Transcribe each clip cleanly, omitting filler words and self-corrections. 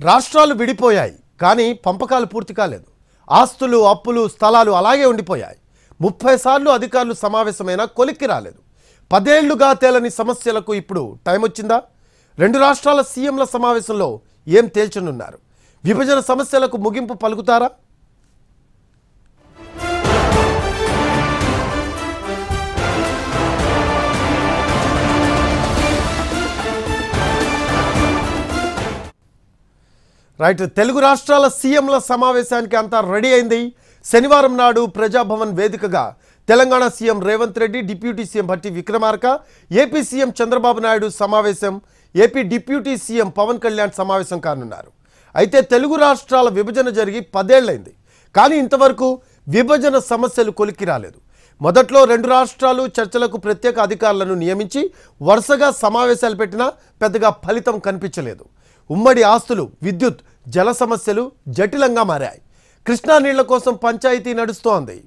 రాష్ట్రాలు విడిపోయాయి కానీ పంపకాలు పూర్తి కాలేదు. ఆస్తులు, అప్పులు, స్థలాలు అలాగే ఉండిపోయాయి. 30 సార్లు అధికారులు సమావేశమైనా కొలిక్కి రాలేదు. 10 ఏళ్లుగా తేలని సమస్యలకు ఇప్పుడు టైం వచ్చిందా? 2 రాష్ట్రాల సీఎంల సమావేశంలో ఏం తేల్చనున్నారు? విభజన సమస్యలకు ముగింపు పలుకుతారా? రైట్, తెలుగు రాష్ట్రాల సీఎంల సమావేశానికి అంతా రెడీ అయింది. శనివారం నాడు ప్రజాభవన్ వేదికగా Telangana CM Revanth Reddy, deputy CM Bhatti Vikramarka, AP CM Chandrababu Naidu సమావేశం, AP deputy CM Pawan Kalyan సమావేశం కానున్నారు. అయితే తెలుగు రాష్ట్రాల విభజన జరిగి 10 ఏళ్లైంది. కానీ ఇంతవరకు విభజన సమస్యలు కొలిక్కి రాలేదు. మొదట్లో 2 రాష్ట్రాలు చర్చలకు ప్రత్యేక అధికారులను నియమించి వరుసగా సమావేశాలు పెట్టినా పెద్దగా ఫలితం కనిపించలేదు. ఉమ్మడి ఆస్తులు, విద్యుత్, జల సమస్యలు జటిలంగా మారాయి. కృష్ణా నీళ్ల కోసం పంచాయతీ నడుస్తోంది.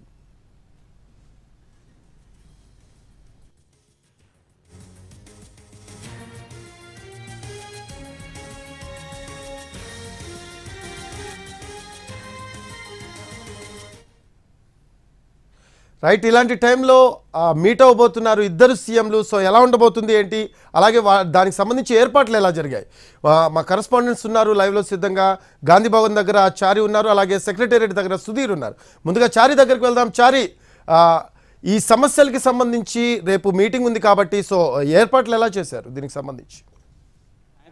రైట్, ఇలాంటి టైంలో మీట్ అవ్వబోతున్నారు ఇద్దరు సీఎంలు. సో ఎలా ఉండబోతుంది ఏంటి, అలాగే దానికి సంబంధించి ఏర్పాట్లు ఎలా జరిగాయి? మా కరెస్పాండెంట్స్ ఉన్నారు లైవ్లో సిద్ధంగా. గాంధీ భవన్ దగ్గర చారి ఉన్నారు, అలాగే సెక్రటేరియట్ దగ్గర సుధీర్ ఉన్నారు. ముందుగా చారి దగ్గరికి వెళ్దాం. చారి, ఈ సమస్యలకి సంబంధించి రేపు మీటింగ్ ఉంది కాబట్టి సో ఏర్పాట్లు ఎలా చేశారు దీనికి సంబంధించి?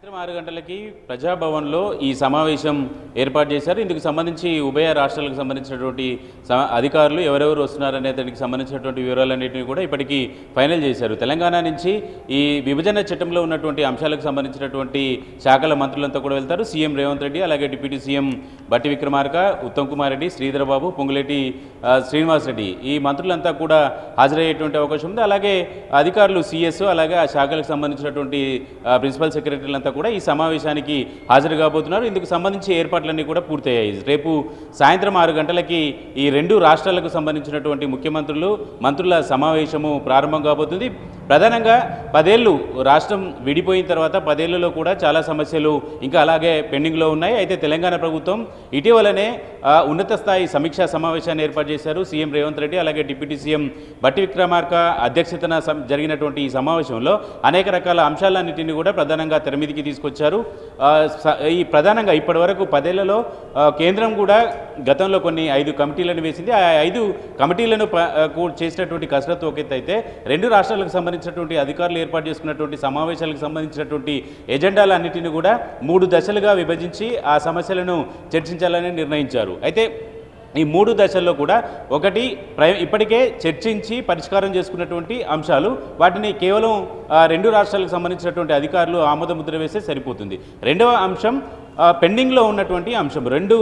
సాయంత్రం 6 గంటలకి ప్రజాభవన్లో ఈ సమావేశం ఏర్పాటు చేశారు. ఇందుకు సంబంధించి ఉభయ రాష్ట్రాలకు సంబంధించినటువంటి అధికారులు ఎవరెవరు వస్తున్నారనే దానికి సంబంధించినటువంటి వివరాలన్నింటినీ కూడా ఇప్పటికీ ఫైనల్ చేశారు. తెలంగాణ నుంచి ఈ విభజన చట్టంలో ఉన్నటువంటి అంశాలకు సంబంధించినటువంటి శాఖల మంత్రులంతా కూడా వెళ్తారు. సీఎం రేవంత్ రెడ్డి, అలాగే డిప్యూటీ సీఎం భట్టి విక్రమార్క, ఉత్తమ్ కుమార్ రెడ్డి, శ్రీధర్ బాబు, పొంగులేటి శ్రీనివాస్ రెడ్డి, ఈ మంత్రులంతా కూడా హాజరయ్యేటువంటి అవకాశం ఉంది. అలాగే అధికారులు సిఎస్, అలాగే ఆ శాఖలకు సంబంధించినటువంటి ప్రిన్సిపల్ సెక్రటరీలంతా కూడా ఈ సమావేశానికి హాజరు కాబోతున్నారు. ఇందుకు సంబంధించి ఏర్పాట్లన్నీ కూడా పూర్తయ్యాయి. రేపు సాయంత్రం 6 గంటలకి ఈ 2 రాష్ట్రాలకు సంబంధించినటువంటి మంత్రుల సమావేశము ప్రారంభం కాబోతుంది. ప్రధానంగా 10 ఏళ్ళు రాష్ట్రం విడిపోయిన తర్వాత 10 ఏళ్లలో కూడా చాలా సమస్యలు ఇంకా అలాగే పెండింగ్లో ఉన్నాయి. అయితే తెలంగాణ ప్రభుత్వం ఇటీవలనే ఉన్నత స్థాయి సమీక్షా సమావేశాన్ని ఏర్పాటు చేశారు. సీఎం రేవంత్ రెడ్డి, అలాగే డిప్యూటీ సీఎం భట్టి విక్రమార్క అధ్యక్షతన జరిగినటువంటి ఈ సమావేశంలో అనేక రకాల అంశాలన్నింటినీ కూడా ప్రధానంగా తెర మీదకి తీసుకొచ్చారు. ఈ ప్రధానంగా ఇప్పటి వరకు 10 ఏళ్లలో కేంద్రం కూడా గతంలో కొన్ని 5 కమిటీలను వేసింది. ఆ 5 కమిటీలను చేసినటువంటి కసరత్తు ఒక ఎత్తు అయితే 2 రాష్ట్రాలకు సంబంధించినటువంటి అధికారులు ఏర్పాటు చేసుకున్నటువంటి సమావేశాలకు సంబంధించినటువంటి ఎజెండాలన్నింటినీ కూడా 3 దశలుగా విభజించి ఆ సమస్యలను చర్చించాలని నిర్ణయించారు. అయితే ఈ 3 దశల్లో కూడా ఒకటి ఇప్పటికే చర్చించి పరిష్కారం చేసుకున్నటువంటి అంశాలు, వాటిని కేవలం 2 రాష్ట్రాలకు సంబంధించినటువంటి అధికారులు ఆమోదముద్ర వేస్తే సరిపోతుంది. రెండవ అంశం పెండింగ్లో ఉన్నటువంటి అంశం, 2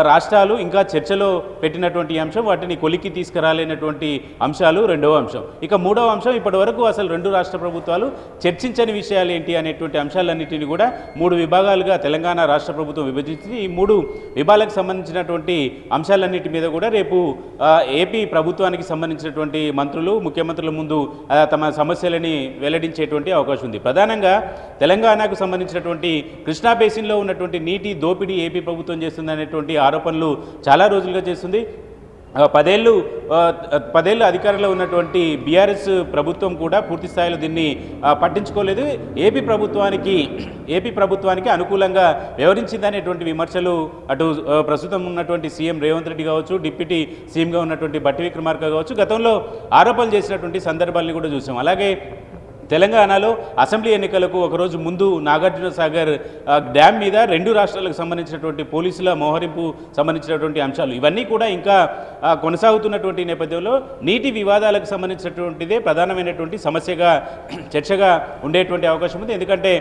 రాష్ట్రాలు ఇంకా చర్చలో పెట్టినటువంటి అంశం, వాటిని కొలిక్కి తీసుకురాలేనటువంటి అంశాలు రెండవ అంశం. ఇక మూడవ అంశం, ఇప్పటి వరకు అసలు 2 రాష్ట్ర ప్రభుత్వాలు చర్చించని విషయాలు ఏంటి అనేటువంటి అంశాలన్నింటినీ కూడా 3 విభాగాలుగా తెలంగాణ రాష్ట్ర ప్రభుత్వం విభజించింది. ఈ 3 విభాగాలకు సంబంధించినటువంటి అంశాలన్నింటి మీద కూడా రేపు ఏపీ ప్రభుత్వానికి సంబంధించినటువంటి మంత్రులు, ముఖ్యమంత్రుల ముందు తమ సమస్యలని వెల్లడించేటువంటి అవకాశం ఉంది. ప్రధానంగా తెలంగాణకు సంబంధించినటువంటి కృష్ణా బేసిన్లో ఉన్నటువంటి నీటి దోపిడీ ఏపీ ప్రభుత్వం చేస్తుందనేటువంటి ఆరోపణలు చాలా రోజులుగా చేస్తుంది. 10 ఏళ్ళు అధికారంలో ఉన్నటువంటి బీఆర్ఎస్ ప్రభుత్వం కూడా పూర్తి స్థాయిలో దీన్ని పట్టించుకోలేదు. ఏపీ ప్రభుత్వానికి అనుకూలంగా వ్యవహరించిందనేటువంటి విమర్శలు అటు ప్రస్తుతం ఉన్నటువంటి సీఎం రేవంత్ రెడ్డి కావచ్చు, డిప్యూటీ సీఎంగా ఉన్నటువంటి భట్టి విక్రమార్క కావచ్చు, గతంలో ఆరోపణలు చేసినటువంటి సందర్భాలను కూడా చూసాం. అలాగే తెలంగాణలో అసెంబ్లీ ఎన్నికలకు ఒకరోజు ముందు నాగార్జున సాగర్ డ్యామ్ మీద 2 రాష్ట్రాలకు సంబంధించినటువంటి పోలీసుల మోహరింపు సంబంధించినటువంటి అంశాలు ఇవన్నీ కూడా ఇంకా కొనసాగుతున్నటువంటి నేపథ్యంలో నీటి వివాదాలకు సంబంధించినటువంటిదే ప్రధానమైనటువంటి సమస్యగా చర్చగా ఉండేటువంటి అవకాశం ఉంది. ఎందుకంటే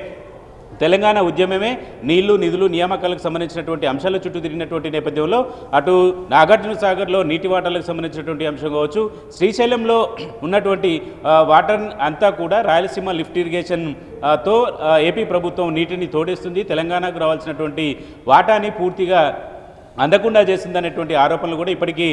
తెలంగాణ ఉద్యమమే నీళ్లు, నిధులు, నియామకాలకు సంబంధించినటువంటి అంశాల చుట్టూ తిరిగినటువంటి నేపథ్యంలో అటు నాగార్జున సాగర్లో నీటి వాటాలకు సంబంధించినటువంటి అంశం కావచ్చు, శ్రీశైలంలో ఉన్నటువంటి వాటర్ అంతా కూడా రాయలసీమ లిఫ్ట్ ఇరిగేషన్ తో ఏపీ ప్రభుత్వం నీటిని తోడేస్తుంది. తెలంగాణకు రావాల్సినటువంటి వాటాని పూర్తిగా అందకుండా చేసిందనేటువంటి ఆరోపణలు కూడా ఇప్పటికీ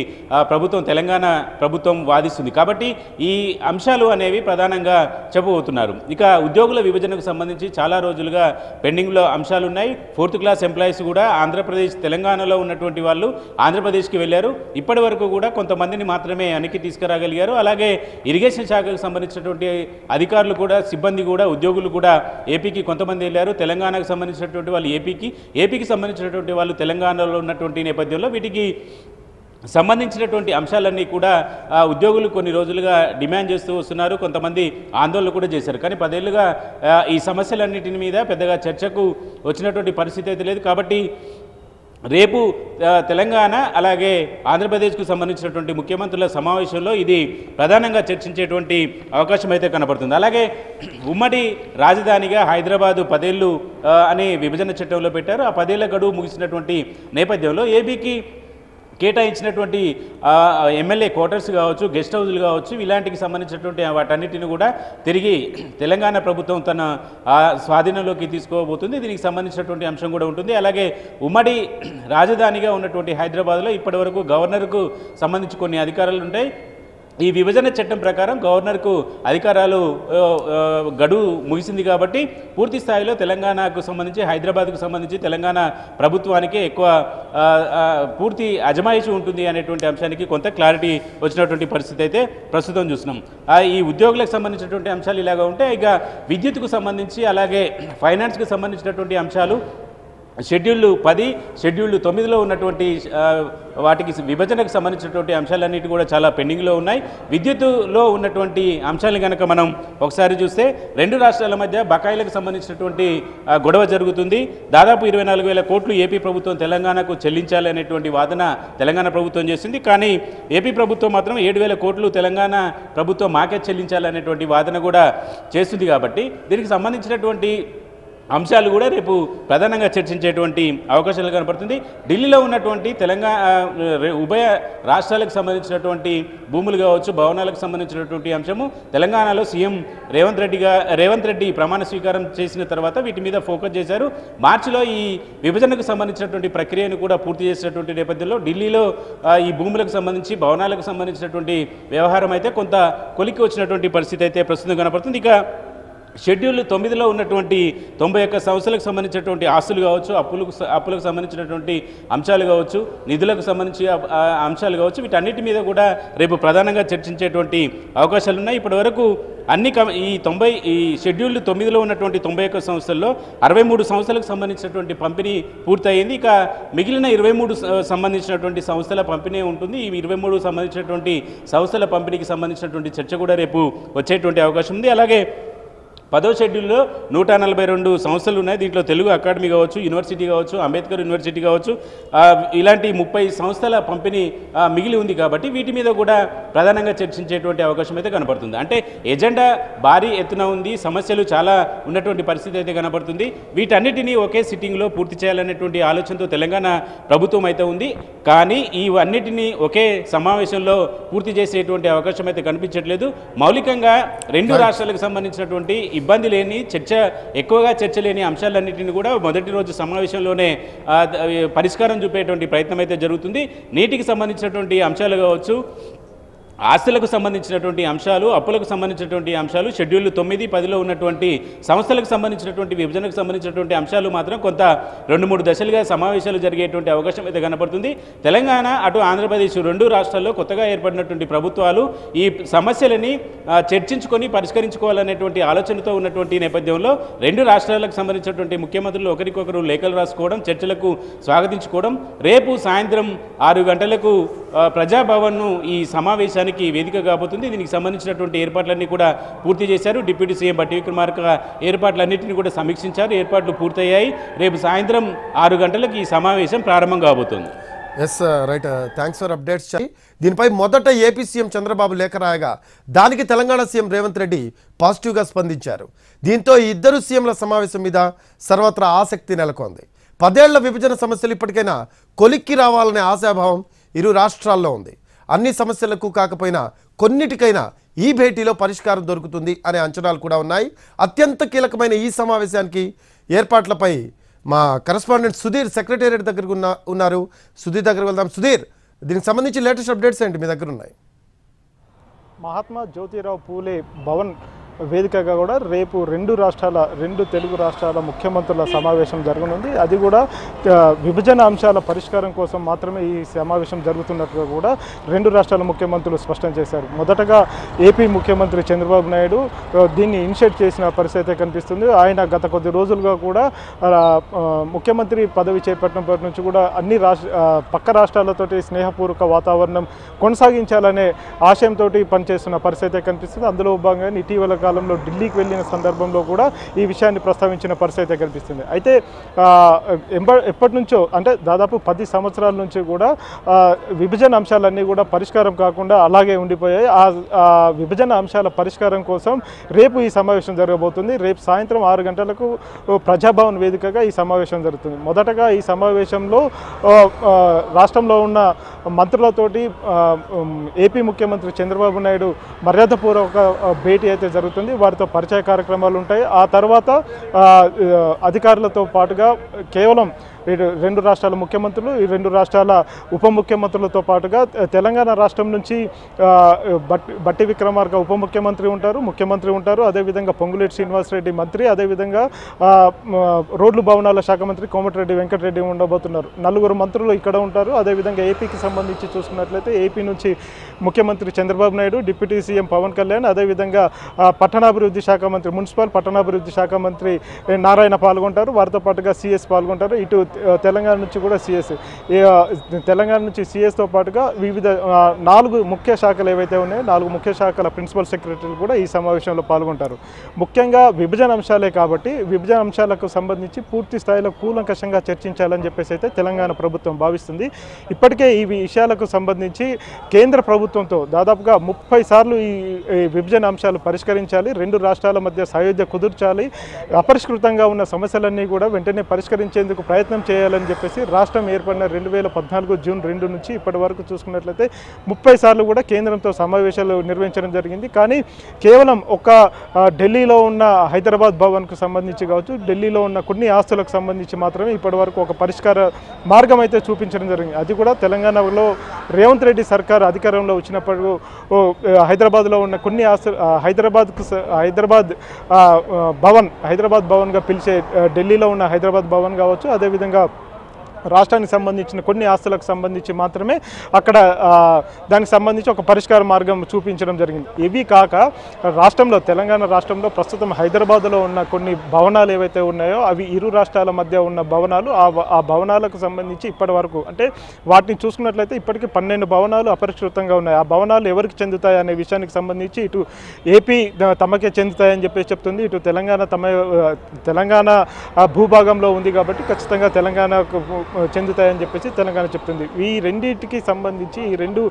తెలంగాణ ప్రభుత్వం వాదిస్తుంది. కాబట్టి ఈ అంశాలు అనేవి ప్రధానంగా చెప్పబోతున్నారు. ఇక ఉద్యోగుల విభజనకు సంబంధించి చాలా రోజులుగా పెండింగ్లో అంశాలు ఉన్నాయి. 4th క్లాస్ ఎంప్లాయీస్ కూడా ఆంధ్రప్రదేశ్ తెలంగాణలో ఉన్నటువంటి వాళ్ళు ఆంధ్రప్రదేశ్కి వెళ్ళారు. ఇప్పటి వరకు కూడా కొంతమందిని మాత్రమే వెనక్కి తీసుకురాగలిగారు. అలాగే ఇరిగేషన్ శాఖకు సంబంధించినటువంటి అధికారులు కూడా, సిబ్బంది కూడా, ఉద్యోగులు కూడా ఏపీకి కొంతమంది వెళ్ళారు. తెలంగాణకు సంబంధించినటువంటి వాళ్ళు ఏపీకి సంబంధించినటువంటి వాళ్ళు తెలంగాణలో ఉన్నటువంటి నేపథ్యంలో వీటికి సంబంధించినటువంటి అంశాలన్నీ కూడా ఉద్యోగులు కొన్ని రోజులుగా డిమాండ్ చేస్తూ వస్తున్నారు. కొంతమంది ఆందోళన కూడా చేశారు. కానీ 10 ఏళ్లుగా ఈ సమస్యలన్నింటి మీద పెద్దగా చర్చకు వచ్చినటువంటి పరిస్థితి అయితే లేదు. కాబట్టి రేపు తెలంగాణ అలాగే ఆంధ్రప్రదేశ్కు సంబంధించినటువంటి ముఖ్యమంత్రుల సమావేశంలో ఇది ప్రధానంగా చర్చించేటువంటి అవకాశం అయితే కనపడుతుంది. అలాగే ఉమ్మడి రాజధానిగా హైదరాబాదు 10 ఏళ్ళు అని విభజన చట్టంలో పెట్టారు. ఆ 10 ఏళ్ల గడువు ముగిసినటువంటి నేపథ్యంలో ఏపీకి కేటాయించినటువంటి ఎమ్మెల్యే క్వార్టర్స్ కావచ్చు, గెస్ట్ హౌస్లు కావచ్చు, ఇలాంటికి సంబంధించినటువంటి వాటన్నిటిని కూడా తిరిగి తెలంగాణ ప్రభుత్వం తన స్వాధీనంలోకి తీసుకోబోతుంది. దీనికి సంబంధించినటువంటి అంశం కూడా ఉంటుంది. అలాగే ఉమ్మడి రాజధానిగా ఉన్నటువంటి హైదరాబాద్లో ఇప్పటివరకు గవర్నర్కు సంబంధించి కొన్ని అధికారాలు ఉంటాయి. ఈ విభజన చట్టం ప్రకారం గవర్నర్కు అధికారాలు గడువు ముగిసింది. కాబట్టి పూర్తి స్థాయిలో తెలంగాణకు సంబంధించి, హైదరాబాద్కు సంబంధించి తెలంగాణ ప్రభుత్వానికి ఎక్కువ పూర్తి అజమాయిషి ఉంటుంది అనేటువంటి అంశానికి కొంత క్లారిటీ వచ్చినటువంటి పరిస్థితి అయితే ప్రస్తుతం చూస్తున్నాం. ఈ ఉద్యోగులకు సంబంధించినటువంటి అంశాలు ఇలాగా ఉంటాయి. ఇక విద్యుత్కు సంబంధించి, అలాగే ఫైనాన్స్కి సంబంధించినటువంటి అంశాలు షెడ్యూల్ 10, షెడ్యూల్ 9లో ఉన్నటువంటి వాటికి విభజనకు సంబంధించినటువంటి అంశాలన్నిటి కూడా చాలా పెండింగ్లో ఉన్నాయి. విద్యుత్తులో ఉన్నటువంటి అంశాలను కనుక మనం ఒకసారి చూస్తే 2 రాష్ట్రాల మధ్య బకాయిలకు సంబంధించినటువంటి గొడవ జరుగుతుంది. దాదాపు 24,000 కోట్లు ఏపీ ప్రభుత్వం తెలంగాణకు చెల్లించాలి అనేటువంటి వాదన తెలంగాణ ప్రభుత్వం చేసింది. కానీ ఏపీ ప్రభుత్వం మాత్రం 7,000 కోట్లు తెలంగాణ ప్రభుత్వం మాకే చెల్లించాలనేటువంటి వాదన కూడా చేస్తుంది. కాబట్టి దీనికి సంబంధించినటువంటి అంశాలు కూడా రేపు ప్రధానంగా చర్చించేటువంటి అవకాశాలు కనపడుతుంది. ఢిల్లీలో ఉన్నటువంటి తెలంగాణ ఉభయ రాష్ట్రాలకు సంబంధించినటువంటి భూములు కావచ్చు, భవనాలకు సంబంధించినటువంటి అంశము తెలంగాణలో సీఎం రేవంత్ రెడ్డి ప్రమాణ స్వీకారం చేసిన తర్వాత వీటి మీద ఫోకస్ చేశారు. మార్చిలో ఈ విభజనకు సంబంధించినటువంటి ప్రక్రియను కూడా పూర్తి చేసినటువంటి నేపథ్యంలో ఢిల్లీలో ఈ భూములకు సంబంధించి, భవనాలకు సంబంధించినటువంటి వ్యవహారం అయితే కొంత కొలిక్కి వచ్చినటువంటి పరిస్థితి అయితే ప్రస్తుతం కనపడుతుంది. ఇక షెడ్యూల్ 9లో ఉన్నటువంటి 91 సంస్థలకు సంబంధించినటువంటి ఆస్తులు కావచ్చు, అప్పులకు సంబంధించినటువంటి అంశాలు కావచ్చు, నిధులకు సంబంధించి అంశాలు కావచ్చు, వీటన్నిటి మీద కూడా రేపు ప్రధానంగా చర్చించేటువంటి అవకాశాలు ఉన్నాయి. ఇప్పటి వరకు ఈ షెడ్యూల్ 9లో ఉన్నటువంటి 91 సంస్థల్లో 63 సంస్థలకు సంబంధించినటువంటి పంపిణీ పూర్తయింది. ఇక మిగిలిన 23 సంబంధించినటువంటి సంస్థల పంపిణీ ఉంటుంది. ఈ 23 సంబంధించినటువంటి సంస్థల పంపిణీకి సంబంధించినటువంటి చర్చ కూడా రేపు వచ్చేటువంటి అవకాశం ఉంది. అలాగే 10వ షెడ్యూల్లో 142 సంస్థలు ఉన్నాయి. దీంట్లో తెలుగు అకాడమీ కావచ్చు, యూనివర్సిటీ కావచ్చు, అంబేద్కర్ యూనివర్సిటీ కావచ్చు, ఇలాంటి 30 సంస్థల పంపిణీ మిగిలి ఉంది. కాబట్టి వీటి మీద కూడా ప్రధానంగా చర్చించేటువంటి అవకాశం అయితే కనపడుతుంది. అంటే ఎజెండా భారీ ఎత్తున ఉంది, సమస్యలు చాలా ఉన్నటువంటి పరిస్థితి అయితే కనపడుతుంది. వీటన్నిటినీ ఒకే సిట్టింగ్లో పూర్తి చేయాలనేటువంటి ఆలోచనతో తెలంగాణ ప్రభుత్వం అయితే ఉంది. కానీ ఇవన్నిటినీ ఒకే సమావేశంలో పూర్తి చేసేటువంటి అవకాశం అయితే కనిపించట్లేదు. మౌలికంగా 2 రాష్ట్రాలకు సంబంధించినటువంటి ఇబ్బంది లేని, ఎక్కువగా చర్చ లేని అంశాలన్నింటినీ కూడా మొదటి రోజు సమావేశంలోనే పరిష్కారం చూపేటువంటి ప్రయత్నం అయితే జరుగుతుంది. నీటికి సంబంధించినటువంటి అంశాలు కావచ్చు, ఆస్తులకు సంబంధించినటువంటి అంశాలు, అప్పులకు సంబంధించినటువంటి అంశాలు, షెడ్యూల్ 9, 10లో ఉన్నటువంటి సంస్థలకు సంబంధించినటువంటి విభజనకు సంబంధించినటువంటి అంశాలు మాత్రం కొంత 2-3 దశలుగా సమావేశాలు జరిగేటువంటి అవకాశం అయితే కనపడుతుంది. తెలంగాణ అటు ఆంధ్రప్రదేశ్ 2 రాష్ట్రాల్లో కొత్తగా ఏర్పడినటువంటి ప్రభుత్వాలు ఈ సమస్యలని చర్చించుకొని పరిష్కరించుకోవాలనేటువంటి ఆలోచనతో ఉన్నటువంటి నేపథ్యంలో 2 రాష్ట్రాలకు సంబంధించినటువంటి ముఖ్యమంత్రులు ఒకరికొకరు లేఖలు రాసుకోవడం, చర్చలకు స్వాగతించుకోవడం, రేపు సాయంత్రం 6 గంటలకు ప్రజాభవన్ను ఈ సమావేశానికి వేదిక కాబోతుంది. దీనికి సంబంధించినటువంటి ఏర్పాట్లన్నీ కూడా పూర్తి చేశారు. డిప్యూటీ సీఎం బట్టి విక్రమార్క ఏర్పాట్లన్నింటినీ కూడా సమీక్షించారు. ఏర్పాట్లు పూర్తయ్యాయి. రేపు సాయంత్రం 6 గంటలకు ఈ సమావేశం ప్రారంభం కాబోతుంది. Yes right, thanks for updates. దీనిపై మొదట ఏపీ సీఎం చంద్రబాబు లేఖ రాయగా దానికి తెలంగాణ సీఎం రేవంత్ రెడ్డి పాజిటివ్గా స్పందించారు. దీంతో ఈ ఇద్దరు సీఎంల సమావేశం మీద సర్వత్రా ఆసక్తి నెలకొంది. 10 ఏళ్ల విభజన సమస్యలు ఇప్పటికైనా కొలిక్కి రావాలనే ఆశాభావం ఇరు రాష్ట్రాల్లో ఉంది. అన్ని సమస్యలకు కాకపోయినా కొన్నిటికైనా ఈ భేటీలో పరిష్కారం దొరుకుతుంది అనే అంచనాలు కూడా ఉన్నాయి. అత్యంత కీలకమైన ఈ సమావేశానికి ఏర్పాట్లపై మా కరెస్పాండెంట్ సుధీర్ సెక్రటేరియట్ దగ్గరకు ఉన్నారు. సుధీర్ దగ్గర వెళ్దాం. సుధీర్, దీనికి సంబంధించి లేటెస్ట్ అప్డేట్స్ ఏంటి మీ దగ్గర ఉన్నాయి? మహాత్మా జ్యోతిరావు పూలే భవన్ వేదికగా కూడా రేపు రెండు తెలుగు రాష్ట్రాల ముఖ్యమంత్రుల సమావేశం జరగనుంది. అది కూడా విభజన అంశాల పరిష్కారం కోసం మాత్రమే ఈ సమావేశం జరుగుతున్నట్టుగా కూడా రెండు రాష్ట్రాల ముఖ్యమంత్రులు స్పష్టం చేశారు. మొదటగా ఏపీ ముఖ్యమంత్రి చంద్రబాబు నాయుడు దీన్ని ఇనిషియేట్ చేసిన పరిస్థితి కనిపిస్తుంది. ఆయన గత కొద్ది రోజులుగా కూడా ముఖ్యమంత్రి పదవి చేపట్టినప్పటి నుంచి కూడా అన్ని పక్క రాష్ట్రాలతోటి స్నేహపూర్వక వాతావరణం కొనసాగించాలనే ఆశయంతో పనిచేస్తున్న పరిస్థితి కనిపిస్తుంది. అందులో భాగంగా ఇటీవల కాలంలో ఢిల్లీకి వెళ్ళిన సందర్భంలో కూడా ఈ విషయాన్ని ప్రస్తావించిన పరిస్థితి కనిపిస్తుంది. అయితే ఎప్పటి నుంచో అంటే దాదాపు 10 సంవత్సరాల నుంచి కూడా విభజన అంశాలన్నీ కూడా పరిష్కారం కాకుండా అలాగే ఉండిపోయాయి. ఆ విభజన అంశాల పరిష్కారం కోసం రేపు ఈ సమావేశం జరగబోతుంది. రేపు సాయంత్రం 6 గంటలకు ప్రజాభవన్ వేదికగా ఈ సమావేశం జరుగుతుంది. మొదటగా ఈ సమావేశంలో రాష్ట్రంలో ఉన్న మంత్రులతోటి ఏపీ ముఖ్యమంత్రి చంద్రబాబు నాయుడు మర్యాదపూర్వక భేటీ అయితే జరుగుతుంది. వారితో పరిచయ కార్యక్రమాలు ఉంటాయి. ఆ తర్వాత అధికారులతో పాటుగా కేవలం రెండు రాష్ట్రాల ముఖ్యమంత్రులు, ఈ రెండు రాష్ట్రాల ఉప ముఖ్యమంత్రులతో పాటుగా తెలంగాణ రాష్ట్రం నుంచి బట్టి విక్రమార్క ఉప ముఖ్యమంత్రి ఉంటారు, ముఖ్యమంత్రి ఉంటారు. అదేవిధంగా పొంగులేటి శ్రీనివాసరెడ్డి మంత్రి, అదేవిధంగా రోడ్లు భవనాల శాఖ మంత్రి కోమటిరెడ్డి వెంకటరెడ్డి ఉండబోతున్నారు. 4 మంత్రులు ఇక్కడ ఉంటారు. అదేవిధంగా ఏపీకి సంబంధించి చూసుకున్నట్లయితే ఏపీ నుంచి ముఖ్యమంత్రి చంద్రబాబు నాయుడు, డిప్యూటీ సీఎం పవన్ కళ్యాణ్, అదేవిధంగా పట్టణాభివృద్ధి శాఖ మంత్రి మున్సిపల్ పట్టణాభివృద్ధి శాఖ మంత్రి నారాయణ పాల్గొంటారు. వారితో పాటుగా సిఎస్ పాల్గొంటారు. ఇటు తెలంగాణ నుంచి కూడా తెలంగాణ నుంచి సిఎస్తో పాటుగా వివిధ 4 ముఖ్య శాఖలు ఏవైతే ఉన్నాయో 4 ముఖ్య శాఖల ప్రిన్సిపల్ సెక్రటరీలు కూడా ఈ సమావేశంలో పాల్గొంటారు. ముఖ్యంగా విభజన అంశాలే కాబట్టి విభజన అంశాలకు సంబంధించి పూర్తి స్థాయిలో కూలంకషంగా చర్చించాలని చెప్పేసి అయితే తెలంగాణ ప్రభుత్వం భావిస్తుంది. ఇప్పటికే ఈ విషయాలకు సంబంధించి కేంద్ర ప్రభుత్వంతో దాదాపుగా 30 సార్లు ఈ విభజన అంశాలు పరిష్కరించాలి, రెండు రాష్ట్రాల మధ్య సయోధ్య కుదుర్చాలి, అపరిష్కృతంగా ఉన్న సమస్యలన్నీ కూడా వెంటనే పరిష్కరించేందుకు ప్రయత్నం చేయాలని చెప్పేసి రాష్ట్రం ఏర్పడిన 2014 జూన్ 2 నుంచి ఇప్పటి వరకు చూసుకున్నట్లయితే 30 సార్లు కూడా కేంద్రంతో సమావేశాలు నిర్వహించడం జరిగింది. కానీ కేవలం ఒక ఢిల్లీలో ఉన్న హైదరాబాద్ భవన్కు సంబంధించి కావచ్చు, ఢిల్లీలో ఉన్న కొన్ని ఆస్తులకు సంబంధించి మాత్రమే ఇప్పటి వరకు ఒక పరిష్కార మార్గం అయితే చూపించడం జరిగింది. అది కూడా తెలంగాణలో రేవంత్ రెడ్డి సర్కార్ అధికారంలో వచ్చినప్పుడు హైదరాబాద్లో ఉన్న కొన్ని ఆస్తులు హైదరాబాద్ భవన్గా పిలిచే ఢిల్లీలో ఉన్న హైదరాబాద్ భవన్ కావచ్చు, అదేవిధంగా రాష్ట్రానికి సంబంధించిన కొన్ని ఆస్తులకు సంబంధించి మాత్రమే అక్కడ దానికి సంబంధించి ఒక పరిష్కార మార్గం చూపించడం జరిగింది. ఇవి కాక తెలంగాణ రాష్ట్రంలో ప్రస్తుతం హైదరాబాద్లో ఉన్న కొన్ని భవనాలు ఏవైతే ఉన్నాయో అవి ఇరు రాష్ట్రాల మధ్య ఉన్న భవనాలు. ఆ భవనాలకు సంబంధించి ఇప్పటి వరకు అంటే వాటిని చూసుకున్నట్లయితే ఇప్పటికీ 12 భవనాలు అపరిష్కృతంగా ఉన్నాయి. ఆ భవనాలు ఎవరికి చెందుతాయి అనే విషయానికి సంబంధించి ఇటు ఏపీ తమకే చెందుతాయని చెప్పేసి చెప్తుంది, ఇటు తెలంగాణ భూభాగంలో ఉంది కాబట్టి ఖచ్చితంగా తెలంగాణకు చెందుతాయని చెప్పేసి తెలంగాణ చెప్తుంది. ఈ రెండింటికి సంబంధించి ఈ రెండు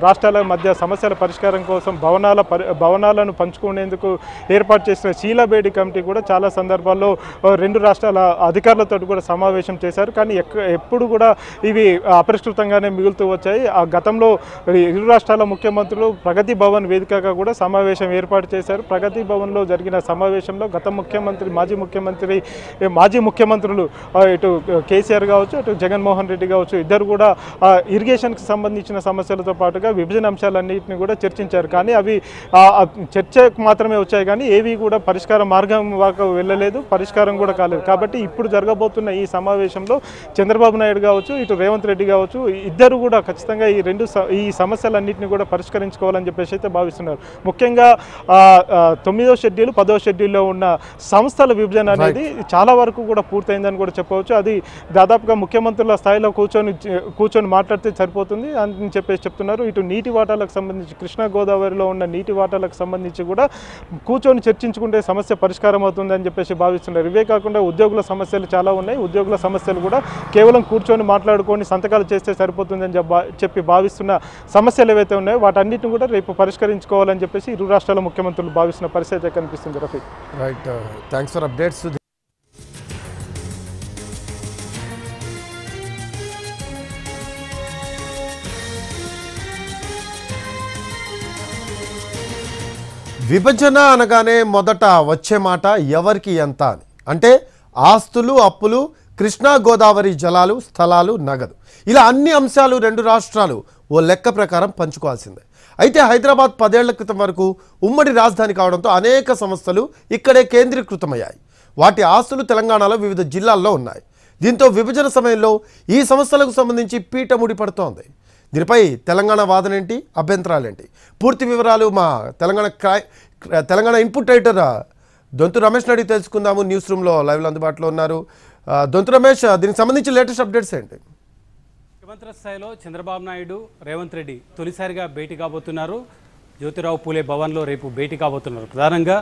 రాష్ట్రాల మధ్య సమస్యల పరిష్కారం కోసం భవనాలను పంచుకునేందుకు ఏర్పాటు చేసిన శీలాబేడి కమిటీ కూడా చాలా సందర్భాల్లో రెండు రాష్ట్రాల అధికారులతో కూడా సమావేశం చేశారు. కానీ ఎప్పుడు కూడా ఇవి అపరిష్కృతంగానే మిగులుతూ వచ్చాయి. ఆ గతంలో ఇరు రాష్ట్రాల ముఖ్యమంత్రులు ప్రగతి భవన్ వేదికగా కూడా సమావేశం ఏర్పాటు చేశారు. ప్రగతి భవన్లో జరిగిన సమావేశంలో గత ముఖ్యమంత్రి మాజీ ముఖ్యమంత్రులు ఇటు కేసీఆర్ కావచ్చు, అటు జగన్మోహన్ రెడ్డి కావచ్చు, ఇద్దరు కూడా ఇరిగేషన్కి సంబంధించిన సమస్యలతో పాటుగా విభజన అంశాలన్నింటినీ కూడా చర్చించారు. కానీ అవి చర్చకు మాత్రమే వచ్చాయి, కానీ ఏవి కూడా పరిష్కార మార్గం వాకు వెళ్ళలేదు, పరిష్కారం కూడా కాలేదు. కాబట్టి ఇప్పుడు జరగబోతున్న ఈ సమావేశంలో చంద్రబాబు నాయుడు కావచ్చు, ఇటు రేవంత్ రెడ్డి కావచ్చు, ఇద్దరు కూడా ఖచ్చితంగా ఈ సమస్యలన్నింటినీ కూడా పరిష్కరించుకోవాలని చెప్పేసి అయితే భావిస్తున్నారు. ముఖ్యంగా 9వ షెడ్యూల్ 10వ షెడ్యూల్లో ఉన్న సంస్థల విభజన అనేది చాలా వరకు కూడా పూర్తయిందని కూడా చెప్పవచ్చు. అది దాదాపుగా ముఖ్యమంత్రుల స్థాయిలో కూర్చొని మాట్లాడితే సరిపోతుంది అని చెప్పేసి చెప్తున్నారు. ఇటు నీటి వాటాలకు సంబంధించి కృష్ణా గోదావరిలో ఉన్న నీటి వాటాలకు సంబంధించి కూడా కూర్చొని చర్చించుకుంటే సమస్య పరిష్కారం అవుతుంది అని చెప్పేసి భావిస్తున్నారు. ఇవే కాకుండా ఉద్యోగుల సమస్యలు చాలా ఉన్నాయి. ఉద్యోగుల సమస్యలు కూడా కేవలం కూర్చొని మాట్లాడుకొని సంతకాలు చేస్తే సరిపోతుందని చెప్పి భావిస్తున్న సమస్యలు ఏవైతే ఉన్నాయో వాటన్నిటిని కూడా రేపు పరిష్కరించుకోవాలని చెప్పేసి ఇరు రాష్ట్రాల ముఖ్యమంత్రులు భావిస్తున్న పరిస్థితి కనిపిస్తుంది. Rafi, right, thanks for updates. విభజన అనగానే మొదట వచ్చే మాట ఎవరికి ఎంత అని. అంటే ఆస్తులు, అప్పులు, కృష్ణా గోదావరి జలాలు, స్థలాలు, నగదు, ఇలా అన్ని అంశాలు రెండు రాష్ట్రాలు ఓ లెక్క ప్రకారం పంచుకోవాల్సిందే. అయితే హైదరాబాద్ 10 ఏళ్ల క్రితం వరకు ఉమ్మడి రాజధాని కావడంతో అనేక సంస్థలు ఇక్కడే కేంద్రీకృతమయ్యాయి. వాటి ఆస్తులు తెలంగాణలో వివిధ జిల్లాల్లో ఉన్నాయి. దీంతో విభజన సమయంలో ఈ సంస్థలకు సంబంధించి పీట ముడిపడుతోంది. దీనిపై తెలంగాణ వాదనేంటి, అభ్యంతరాలేంటి, పూర్తి వివరాలు మా తెలంగాణ ఇన్పుట్ ఎడిటర్ దొంతు రమేష్ అడిగి తెలుసుకుందాము. న్యూస్ రూమ్లో లైవ్లో అందుబాటులో ఉన్నారు. దొంతు రమేష్, దీనికి సంబంధించి లేటెస్ట్ అప్డేట్స్ ఏంటి? ముఖ్యమంత్రి స్థాయిలో చంద్రబాబు నాయుడు, రేవంత్ రెడ్డి తొలిసారిగా భేటీ కాబోతున్నారు. జ్యోతిరావు పూలే భవన్లో రేపు భేటీ కాబోతున్నారు. ప్రధానంగా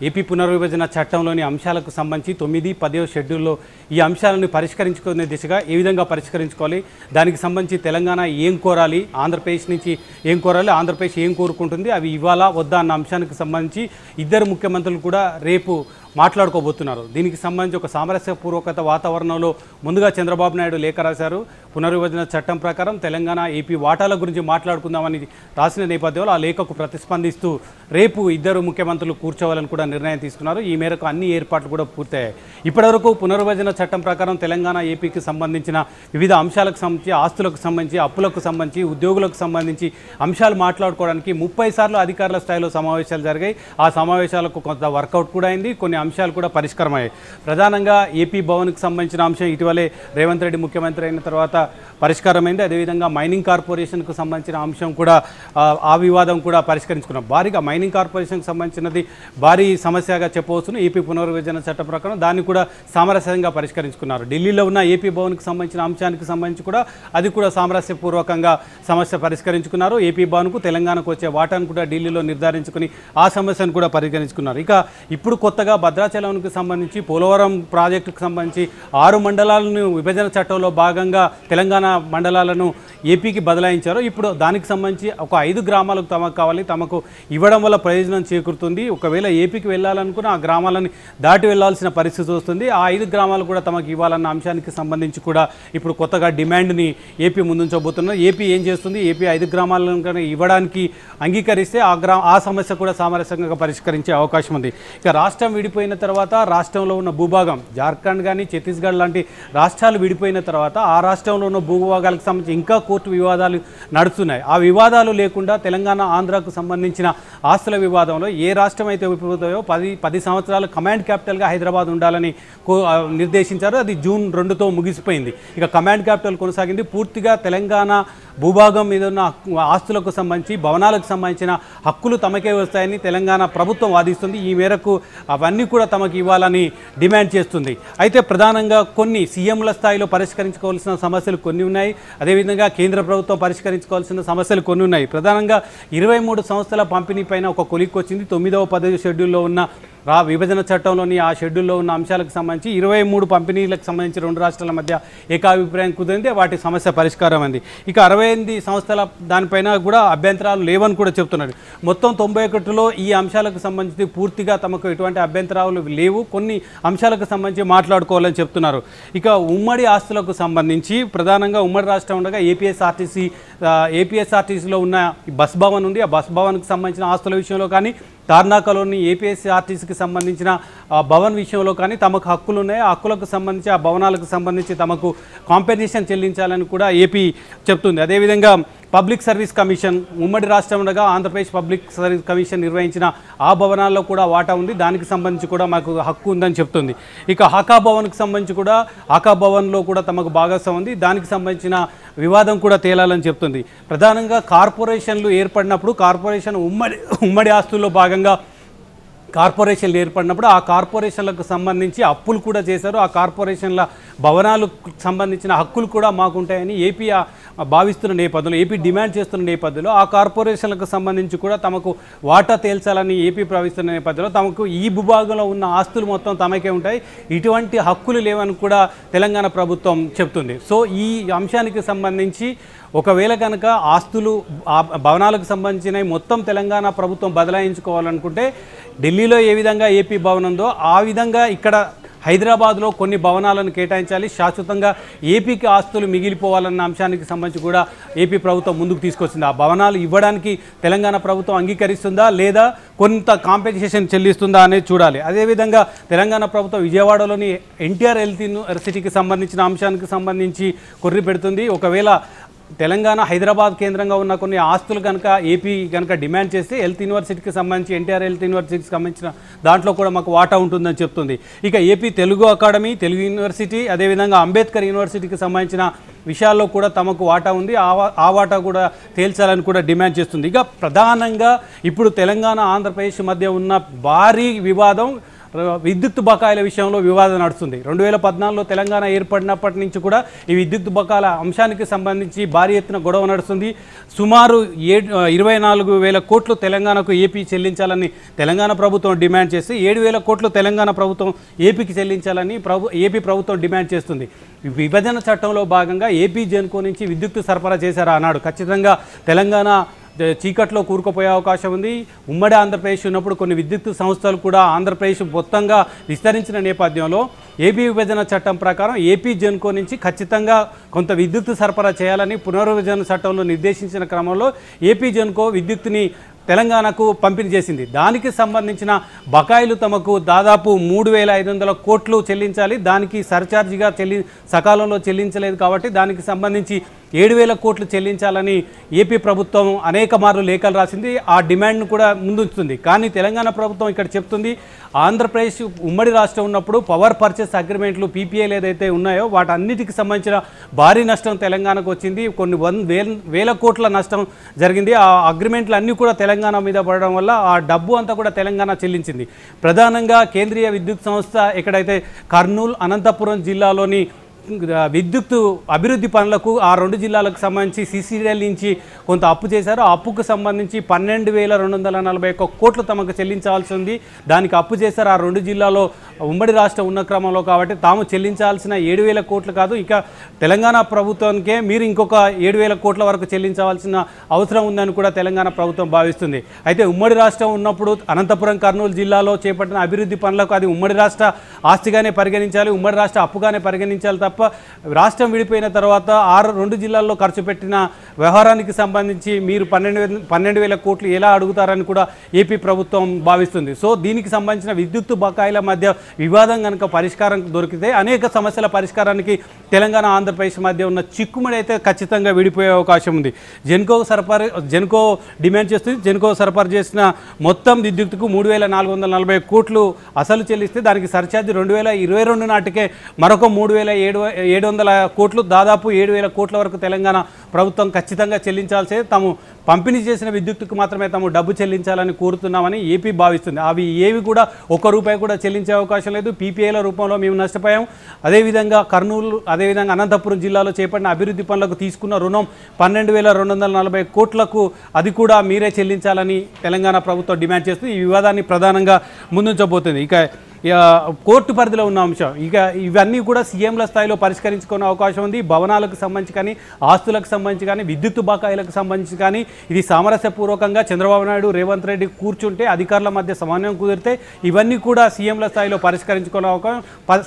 ఏపీ పునర్విభజన చట్టంలోని అంశాలకు సంబంధించి 9, 10వ షెడ్యూల్లో ఈ అంశాలను పరిష్కరించుకునే దిశగా ఏ విధంగా పరిష్కరించుకోవాలి, దానికి సంబంధించి తెలంగాణ ఏం కోరాలి, ఆంధ్రప్రదేశ్ నుంచి ఏం కోరాలి, ఆంధ్రప్రదేశ్ ఏం కోరుకుంటుంది, అవి ఇవ్వాలా వద్దా అన్న అంశానికి సంబంధించి ఇద్దరు ముఖ్యమంత్రులు కూడా రేపు మాట్లాడుకోబోతున్నారు. దీనికి సంబంధించి ఒక సామరస్యపూర్వకత వాతావరణంలో ముందుగా చంద్రబాబు నాయుడు లేఖ రాశారు. పునర్విభజన చట్టం ప్రకారం తెలంగాణ, ఏపీ వాటాల గురించి మాట్లాడుకుందామని రాసిన నేపథ్యంలో ఆ లేఖకు ప్రతిస్పందిస్తూ రేపు ఇద్దరు ముఖ్యమంత్రులు కూర్చోవాలని కూడా నిర్ణయం తీసుకున్నారు. ఈ మేరకు అన్ని ఏర్పాట్లు కూడా పూర్తయ్యాయి. ఇప్పటివరకు పునర్విభజన చట్టం ప్రకారం తెలంగాణ, ఏపీకి సంబంధించిన వివిధ అంశాలకు సంబంధించి, ఆస్తులకు సంబంధించి, అప్పులకు సంబంధించి, ఉద్యోగులకు సంబంధించి అంశాలు మాట్లాడుకోవడానికి 30 సార్లు అధికారుల స్థాయిలో సమావేశాలు జరిగాయి. ఆ సమావేశాలకు కొంత వర్కౌట్ కూడా అయింది. కొన్ని అంశాలు కూడా పరిష్కారమయ్యాయి. ప్రధానంగా ఏపీ భవన్కి సంబంధించిన అంశం ఇటీవలే రేవంత్ రెడ్డి ముఖ్యమంత్రి అయిన తర్వాత పరిష్కారమైంది. అదేవిధంగా మైనింగ్ కార్పొరేషన్కు సంబంధించిన అంశం కూడా ఆ వివాదం కూడా పరిష్కరించుకున్నాం. భారీగా మైనింగ్ కార్పొరేషన్కి సంబంధించినది భారీ సమస్యగా చెప్పవచ్చును. ఏపీ పునర్విభజన చట్ట ప్రకారం దాన్ని కూడా సామరస్యంగా పరిష్కరించుకున్నారు. ఢిల్లీలో ఉన్న ఏపీ భవన్కి సంబంధించిన అంశానికి సంబంధించి కూడా అది కూడా సామరస్యపూర్వకంగా సమస్య పరిష్కరించుకున్నారు. ఏపీ భవన్కు తెలంగాణకు వచ్చే వాటాను కూడా ఢిల్లీలో నిర్ధారించుకుని ఆ సమస్యను కూడా పరిగణించుకున్నారు. ఇక ఇప్పుడు కొత్తగా భద్రాచలంకి సంబంధించి, పోలవరం ప్రాజెక్టుకు సంబంధించి 6 మండలాలను విభజన చట్టంలో భాగంగా తెలంగాణ మండలాలను ఏపీకి బదలాయించారు. ఇప్పుడు దానికి సంబంధించి ఒక 5 గ్రామాలకు తమకు కావాలి, తమకు ఇవ్వడం వల్ల ప్రయోజనం చేకూరుతుంది. ఒకవేళ ఏపీకి వెళ్ళాలనుకున్న ఆ గ్రామాలని దాటి వెళ్లాల్సిన పరిస్థితి వస్తుంది. ఆ 5 గ్రామాలు కూడా తమకు ఇవ్వాలన్న అంశానికి సంబంధించి కూడా ఇప్పుడు కొత్తగా డిమాండ్ని ఏపీ ముందుంచబోతున్నారు. ఏపీ ఏం చేస్తుంది, ఏపీ 5 గ్రామాలను ఇవ్వడానికి అంగీకరిస్తే ఆ సమస్య కూడా సామరస్యంగా పరిష్కరించే అవకాశం ఉంది. ఇక రాష్ట్రం విడిపోయిన తర్వాత రాష్ట్రంలో ఉన్న భూభాగం, జార్ఖండ్ కానీ ఛత్తీస్గఢ్ లాంటి రాష్ట్రాలు విడిపోయిన తర్వాత ఆ రాష్ట్రంలో ఉన్న భూభాగాలకు సంబంధించి ఇంకా కోర్టు వివాదాలు నడుస్తున్నాయి. ఆ వివాదాలు లేకుండా తెలంగాణ, ఆంధ్రాకు సంబంధించిన ఆస్తుల వివాదంలో ఏ రాష్ట్రం అయితే విడిపోతాయో 10 సంవత్సరాలు కమాండ్ క్యాపిటల్గా హైదరాబాద్ ఉండాలని నిర్దేశించారు. అది జూన్ 2తో ముగిసిపోయింది. ఇక కమాండ్ క్యాపిటల్ కొనసాగింది. పూర్తిగా తెలంగాణ భూభాగం మీద ఉన్న ఆస్తులకు సంబంధించి, భవనాలకు సంబంధించిన హక్కులు తమకే వస్తాయని తెలంగాణ ప్రభుత్వం వాదిస్తుంది. ఈ మేరకు అవన్నీ కూడా తమకు ఇవ్వాలని డిమాండ్ చేస్తుంది. అయితే ప్రధానంగా కొన్ని సీఎంల స్థాయిలో పరిష్కరించుకోవాల్సిన సమస్యలు కొన్ని ఉన్నాయి. అదేవిధంగా కేంద్ర ప్రభుత్వం పరిష్కరించుకోవాల్సిన సమస్యలు కొన్ని ఉన్నాయి. ప్రధానంగా 23 సంస్థల పంపిణీ పైన ఒక కొలిక్కి వచ్చింది. 9వ 10వ షెడ్యూల్లో ఉన్న విభజన చట్టంలోని ఆ షెడ్యూల్లో ఉన్న అంశాలకు సంబంధించి 23 పంపిణీలకు సంబంధించి 2 రాష్ట్రాల మధ్య ఏకాభిప్రాయం కుదిరింది. వాటి సమస్య పరిష్కారం అంది. ఇక 68 సంస్థల దానిపైన కూడా అభ్యంతరాలు లేవని కూడా చెప్తున్నారు. మొత్తం 91లో ఈ అంశాలకు సంబంధించి పూర్తిగా తమకు ఎటువంటి అభ్యంతరాలు లేవు. కొన్ని అంశాలకు సంబంధించి మాట్లాడుకోవాలని చెప్తున్నారు. ఇక ఉమ్మడి ఆస్తులకు సంబంధించి ప్రధానంగా ఉమ్మడి రాష్ట్రం ఉండగా ఏపీఎస్ఆర్టీసీలో ఉన్న బస్ భవన్ ఉంది. ఆ బస్ భవన్కి సంబంధించిన ఆస్తుల విషయంలో కానీ, తార్నాకలోని ఏపీఎస్ఆర్టీసీకి సంబంధించిన భవన్ విషయంలో కానీ తమకు హక్కులు ఉన్నాయి. ఆ హక్కులకు సంబంధించి, ఆ భవనాలకు సంబంధించి తమకు కాంపెన్సేషన్ చెల్లించాలని కూడా ఏపీ చెప్తుంది. అదేవిధంగా పబ్లిక్ సర్వీస్ కమిషన్, ఉమ్మడి రాష్ట్రం ఉండగా ఆంధ్రప్రదేశ్ పబ్లిక్ సర్వీస్ కమిషన్ నిర్వహించిన ఆ భవనాల్లో కూడా వాటా ఉంది. దానికి సంబంధించి కూడా మాకు హక్కు ఉందని చెప్తుంది. ఇక హాకా భవన్కి సంబంధించి కూడా, హాకా భవన్లో కూడా తమకు భాగస్వామ్యం ఉంది. దానికి సంబంధించిన వివాదం కూడా తేలాలని చెప్తుంది. ప్రధానంగా కార్పొరేషన్లు ఏర్పడినప్పుడు కార్పొరేషన్ ఉమ్మడి ఆస్తుల్లో భాగంగా కార్పొరేషన్లు ఏర్పడినప్పుడు ఆ కార్పొరేషన్లకు సంబంధించి అప్పులు కూడా చేశారు. ఆ కార్పొరేషన్ల భవనాలకు సంబంధించిన హక్కులు కూడా మాకుంటాయని ఏపీ భావిస్తున్న నేపథ్యంలో, ఏపీ డిమాండ్ చేస్తున్న నేపథ్యంలో ఆ కార్పొరేషన్లకు సంబంధించి కూడా తమకు వాటా తేల్చాలని ఏపీ భావిస్తున్న నేపథ్యంలో తమకు ఈ భూభాగంలో ఉన్న ఆస్తులు మొత్తం తమకే ఉంటాయి, ఇటువంటి హక్కులు లేవని కూడా తెలంగాణ ప్రభుత్వం చెప్తుంది. సో ఈ అంశానికి సంబంధించి ఒకవేళ కనుక ఆస్తులు, భవనాలకు సంబంధించినవి మొత్తం తెలంగాణ ప్రభుత్వం బదలాయించుకోవాలనుకుంటే ఢిల్లీలో ఏ విధంగా ఏపీ భవన్ ఉందో ఆ విధంగా ఇక్కడ హైదరాబాద్లో కొన్ని భవనాలను కేటాయించాలి, శాశ్వతంగా ఏపీకి ఆస్తులు మిగిలిపోవాలన్న అంశానికి సంబంధించి కూడా ఏపీ ప్రభుత్వం ముందుకు తీసుకొచ్చింది. ఆ భవనాలు ఇవ్వడానికి తెలంగాణ ప్రభుత్వం అంగీకరిస్తుందా లేదా కొంత కాంపెన్సేషన్ చెల్లిస్తుందా అనేది చూడాలి. అదేవిధంగా తెలంగాణ ప్రభుత్వం విజయవాడలోని ఎన్టీఆర్ హెల్త్ యూనివర్సిటీకి సంబంధించిన అంశానికి సంబంధించి కొర్రి పెడుతుంది. ఒకవేళ తెలంగాణ హైదరాబాద్ కేంద్రంగా ఉన్న కొన్ని ఆస్తులు కనుక ఏపీ కనుక డిమాండ్ చేస్తే హెల్త్ యూనివర్సిటీకి సంబంధించి ఎన్టీఆర్ హెల్త్ యూనివర్సిటీకి సంబంధించిన దాంట్లో కూడా మాకు వాటా ఉంటుందని చెప్తుంది. ఇక AP Telugu academy, Telugu university, అదేవిధంగా అంబేద్కర్ యూనివర్సిటీకి సంబంధించిన విషయాల్లో కూడా తమకు వాటా ఉంది, ఆ వాటా కూడా తేల్చాలని కూడా డిమాండ్ చేస్తుంది. ఇక ప్రధానంగా ఇప్పుడు తెలంగాణ ఆంధ్రప్రదేశ్ మధ్య ఉన్న భారీ వివాదం విద్యుత్ బకాయిల విషయంలో వివాదం నడుస్తుంది. 2014లో తెలంగాణ ఏర్పడినప్పటి నుంచి కూడా ఈ విద్యుత్ బకాయిల అంశానికి సంబంధించి భారీ ఎత్తున గొడవ నడుస్తుంది. సుమారు 24,000 కోట్లు తెలంగాణకు ఏపీ చెల్లించాలని తెలంగాణ ప్రభుత్వం డిమాండ్ చేసి 7,000 కోట్లు తెలంగాణ ప్రభుత్వం ఏపీకి చెల్లించాలని ఏపీ ప్రభుత్వం డిమాండ్ చేస్తుంది. విభజన చట్టంలో భాగంగా ఏపీ జెన్కో నుంచి విద్యుత్ సరఫరా చేశారు అన్నాడు. ఖచ్చితంగా తెలంగాణ చీకట్లో కూరుకుపోయే అవకాశం ఉంది. ఉమ్మడి ఆంధ్రప్రదేశ్ ఉన్నప్పుడు కొన్ని విద్యుత్ సంస్థలు కూడా ఆంధ్రప్రదేశ్ మొత్తంగా విస్తరించిన నేపథ్యంలో ఏపీ విభజన చట్టం ప్రకారం ఏపీ జెన్కో నుంచి ఖచ్చితంగా కొంత విద్యుత్ సరఫరా చేయాలని పునర్విభజన చట్టంలో నిర్దేశించిన క్రమంలో ఏపీ జెన్కో విద్యుత్తుని తెలంగాణకు పంపిణీ చేసింది. దానికి సంబంధించిన బకాయిలు తమకు దాదాపు 3,500 కోట్లు చెల్లించాలి. దానికి సర్ఛార్జిగా సకాలంలో చెల్లించలేదు కాబట్టి దానికి సంబంధించి 7,000 కోట్లు చెల్లించాలని ఏపీ ప్రభుత్వం అనేక మార్లు లేఖలు రాసింది. ఆ డిమాండ్ను కూడా ముందుంచుతుంది. కానీ తెలంగాణ ప్రభుత్వం ఇక్కడ చెప్తుంది, ఆంధ్రప్రదేశ్ ఉమ్మడి రాష్ట్రం ఉన్నప్పుడు పవర్ పర్చేస్ అగ్రిమెంట్లు పీపీఏలు ఏదైతే ఉన్నాయో వాటన్నిటికి సంబంధించిన భారీ నష్టం తెలంగాణకు వచ్చింది. కొన్ని వేల కోట్ల నష్టం జరిగింది. ఆ అగ్రిమెంట్లు అన్నీ కూడా తెలంగాణ మీద పడడం వల్ల ఆ డబ్బు అంతా కూడా తెలంగాణ చెల్లించింది. ప్రధానంగా కేంద్రీయ విద్యుత్ సంస్థ ఎక్కడైతే కర్నూలు, అనంతపురం జిల్లాలోని విద్యుత్ అభివృద్ధి పనులకు ఆ 2 జిల్లాలకు సంబంధించి సిసిడిఎల్ నుంచి కొంత అప్పు చేశారు. ఆ అప్పుకు సంబంధించి 12,241 కోట్లు తమకు చెల్లించాల్సి ఉంది. దానికి అప్పు చేశారు ఆ 2 జిల్లాలో ఉమ్మడి రాష్ట్రం ఉన్న క్రమంలో. కాబట్టి తాము చెల్లించాల్సిన 7,000 కోట్లు కాదు, ఇక తెలంగాణ ప్రభుత్వానికే మీరు ఇంకొక 7,000 కోట్ల వరకు చెల్లించవలసిన అవసరం ఉందని కూడా తెలంగాణ ప్రభుత్వం భావిస్తుంది. అయితే ఉమ్మడి రాష్ట్రం ఉన్నప్పుడు అనంతపురం, కర్నూలు జిల్లాలో చేపట్టిన అభివృద్ధి పనులకు అది ఉమ్మడి రాష్ట్ర ఆస్తిగానే పరిగణించాలి, ఉమ్మడి రాష్ట్ర అప్పుగానే పరిగణించాలి తప్ప రాష్ట్రం విడిపోయిన తర్వాత 2 జిల్లాల్లో ఖర్చు పెట్టిన వ్యవహారానికి సంబంధించి మీరు 12,000 కోట్లు ఎలా అడుగుతారని కూడా ఏపీ ప్రభుత్వం భావిస్తుంది. సో దీనికి సంబంధించిన విద్యుత్ బకాయిల మధ్య వివాదం కనుక పరిష్కారం దొరికితే అనేక సమస్యల పరిష్కారానికి తెలంగాణ ఆంధ్రప్రదేశ్ మధ్య ఉన్న చిక్కుముడి అయితే ఖచ్చితంగా విడిపోయే అవకాశం ఉంది. జెన్కో డిమాండ్ చేస్తుంది. జెన్కో సరఫరా చేసిన మొత్తం విద్యుత్తుకు 3,440 కోట్లు అసలు చెల్లిస్తే దానికి సర్ఛార్జ్ 2022 నాటికే మరొక 3,700 కోట్లు, దాదాపు 7,000 కోట్ల వరకు తెలంగాణ ప్రభుత్వం ఖచ్చితంగా చెల్లించాల్సే. తాము పంపిణీ చేసిన విద్యుత్తుకు మాత్రమే తాము డబ్బు చెల్లించాలని కోరుతున్నామని ఏపీ భావిస్తుంది. అవి ఏవి కూడా ₹1 కూడా చెల్లించే అవకాశం లేదు. పీపీఏల రూపంలో మేము నష్టపోయాం. అదేవిధంగా కర్నూలు, అదేవిధంగా అనంతపురం జిల్లాలో చేపట్టిన అభివృద్ధి పనులకు తీసుకున్న రుణం 12,240 కోట్లకు అది కూడా మీరే చెల్లించాలని తెలంగాణ ప్రభుత్వం డిమాండ్ చేస్తుంది. ఈ వివాదాన్ని ప్రధానంగా ముందుంచబోతుంది. ఇక కోర్టు పరిధిలో ఉన్న అంశం, ఇక ఇవన్నీ కూడా సీఎంల స్థాయిలో పరిష్కరించుకునే అవకాశం ఉంది. భవనాలకు సంబంధించి కానీ, ఆస్తులకు సంబంధించి కానీ, విద్యుత్ బకాయిలకు సంబంధించి కానీ ఇది సామరస్యపూర్వకంగా చంద్రబాబు నాయుడు, రేవంత్ రెడ్డి కూర్చుంటే, అధికారుల మధ్య సమన్వయం కుదిరితే ఇవన్నీ కూడా సీఎంల స్థాయిలో పరిష్కరించుకునే అవకాశం,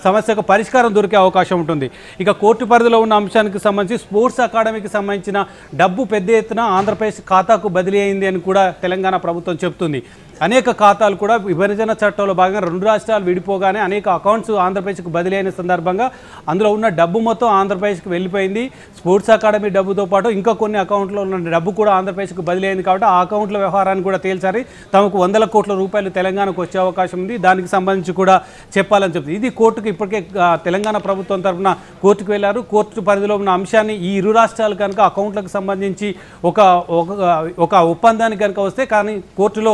సమస్యకు పరిష్కారం దొరికే అవకాశం ఉంటుంది. ఇక కోర్టు పరిధిలో ఉన్న అంశానికి సంబంధించి స్పోర్ట్స్ అకాడమీకి సంబంధించిన డబ్బు పెద్ద ఎత్తున ఆంధ్రప్రదేశ్ ఖాతాకు బదిలీ అయింది అని కూడా తెలంగాణ ప్రభుత్వం చెబుతుంది. అనేక ఖాతాలు కూడా విభజన చట్టంలో భాగంగా 2 రాష్ట్రాలు విడిపోగానే అనేక అకౌంట్స్ ఆంధ్రప్రదేశ్కు బదిలీ అయిన సందర్భంగా అందులో ఉన్న డబ్బు మొత్తం ఆంధ్రప్రదేశ్కి వెళ్ళిపోయింది. స్పోర్ట్స్ అకాడమీ డబ్బుతో పాటు ఇంకా కొన్ని అకౌంట్లో ఉన్న డబ్బు కూడా ఆంధ్రప్రదేశ్కు బదిలీ అయింది. కాబట్టి ఆ అకౌంట్ల వ్యవహారాన్ని కూడా తేల్చాలి. తమకు 100 కోట్ల రూపాయలు తెలంగాణకు వచ్చే అవకాశం ఉంది. దానికి సంబంధించి కూడా చెప్పాలని చెప్తుంది. ఇది కోర్టుకు ఇప్పటికే తెలంగాణ ప్రభుత్వం తరఫున కోర్టుకు వెళ్ళారు. కోర్టు పరిధిలో ఉన్న అంశాన్ని ఈ 2 రాష్ట్రాలు కనుక అకౌంట్లకు సంబంధించి ఒక ఒప్పందానికి కనుక వస్తే, కానీ కోర్టులో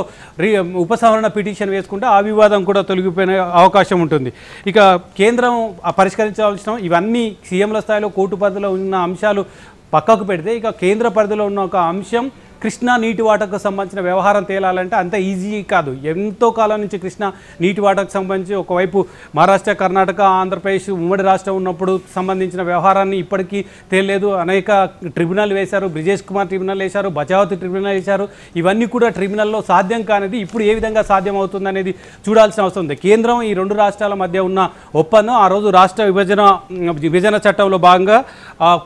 ఉపసంహరణ పిటిషన్ వేసుకుంటే ఆ వివాదం కూడా తొలగిపోయిన అవకాశం ఉంటుంది. ఇక కేంద్రం పరిష్కరించాల్సిన ఇవన్నీ సీఎంల స్థాయిలో కోర్టు పరిధిలో ఉన్న అంశాలు పక్కకు పెడితే, ఇక కేంద్ర పరిధిలో ఉన్న ఒక అంశం కృష్ణా నీటి వాటాకు సంబంధించిన వ్యవహారం తేలాలంటే అంత ఈజీ కాదు. ఎంతో కాలం నుంచి కృష్ణా నీటి వాటాకు సంబంధించి ఒకవైపు మహారాష్ట్ర, కర్ణాటక, ఆంధ్రప్రదేశ్ ఉమ్మడి రాష్ట్రం ఉన్నప్పుడు సంబంధించిన వ్యవహారాన్ని ఇప్పటికీ తేలేదు. అనేక ట్రిబ్యునల్ వేశారు, బ్రిజేష్ కుమార్ ట్రిబ్యునల్ వేశారు, బచావతి ట్రిబ్యునల్ వేశారు. ఇవన్నీ కూడా ట్రిబ్యునల్లో సాధ్యం కానిది ఇప్పుడు ఏ విధంగా సాధ్యం అవుతుంది అనేది చూడాల్సిన అవసరం ఉంది. కేంద్రం ఈ రెండు రాష్ట్రాల మధ్య ఉన్న ఒప్పందం ఆ రోజు రాష్ట్ర విభజన చట్టంలో భాగంగా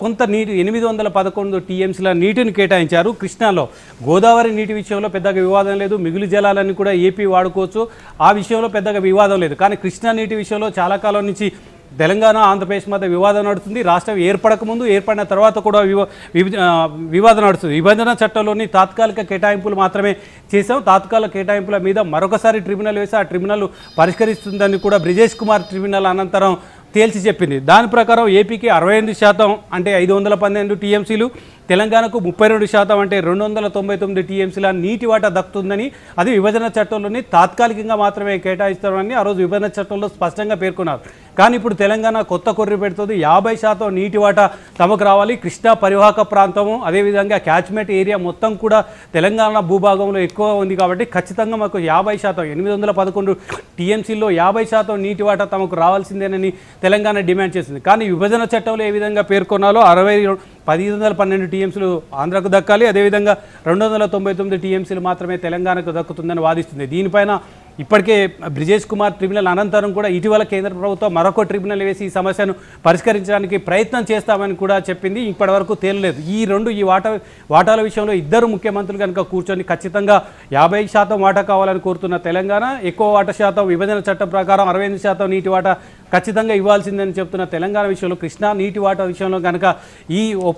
కొంత నీటి 811 టీఎంసీల నీటిని కేటాయించారు. కృష్ణాలో గోదావరి నీటి విషయంలో పెద్దగా వివాదం లేదు, మిగులు జలాలన్నీ కూడా ఏపీ వాడుకోవచ్చు, ఆ విషయంలో పెద్దగా వివాదం లేదు. కానీ కృష్ణా నీటి విషయంలో చాలా కాలం నుంచి తెలంగాణ, ఆంధ్రప్రదేశ్ మధ్య వివాదం నడుస్తుంది. రాష్ట్రం ఏర్పడక ముందు, ఏర్పడిన తర్వాత కూడా వివాదం నడుస్తుంది. విభజన చట్టంలోని తాత్కాలిక కేటాయింపులు మాత్రమే చేశాం. తాత్కాలిక కేటాయింపుల మీద మరొకసారి ట్రిబ్యునల్ వేసి ఆ ట్రిబ్యునల్ పరిష్కరిస్తుందని కూడా బ్రిజేష్ కుమార్ ట్రిబ్యునల్ అనంతరం తేల్చి చెప్పింది. దాని ప్రకారం ఏపీకి 68% అంటే 512 టీఎంసీలు, తెలంగాణకు 32% అంటే 299 టీఎంసీల నీటి వాటా దక్కుతుందని, అది విభజన చట్టంలోని తాత్కాలికంగా మాత్రమే కేటాయిస్తామని ఆ రోజు విభజన చట్టంలో స్పష్టంగా పేర్కొన్నారు. కానీ ఇప్పుడు తెలంగాణ కొత్త కొర్రి పెడుతుంది. 50% నీటి వాటా తమకు రావాలి. కృష్ణా పరివాహక ప్రాంతము, అదేవిధంగా క్యాచ్మెంట్ ఏరియా మొత్తం కూడా తెలంగాణ భూభాగంలో ఎక్కువ ఉంది కాబట్టి ఖచ్చితంగా మాకు 50%, 811 టీఎంసీల్లో 50% నీటి వాటా తమకు రావాల్సిందేనని తెలంగాణ డిమాండ్ చేసింది. కానీ విభజన చట్టంలో ఏ విధంగా పేర్కొన్నాలో 1,512 టీఎంసీలు ఆంధ్రకు దక్కాలి, అదేవిధంగా 299 టీఎంసీలు మాత్రమే తెలంగాణకు దక్కుతుందని వాదిస్తుంది. దీనిపైన ఇప్పటికే బ్రిజేష్ కుమార్ ట్రిబ్యునల్ అనంతరం కూడా ఇటీవల కేంద్ర ప్రభుత్వం మరొక ట్రిబ్యునల్ వేసి ఈ సమస్యను పరిష్కరించడానికి ప్రయత్నం చేస్తామని కూడా చెప్పింది. ఇప్పటివరకు తేలలేదు. ఈ వాటాల విషయంలో ఇద్దరు ముఖ్యమంత్రులు కనుక కూర్చొని ఖచ్చితంగా 50% వాటా కావాలని కోరుతున్న తెలంగాణ, ఎక్కువ వాటా శాతం విభజన చట్టం ప్రకారం 65% నీటి వాటా ఖచ్చితంగా ఇవ్వాల్సిందని చెప్తున్న తెలంగాణ విషయంలో, కృష్ణా నీటి వాటా విషయంలో కనుక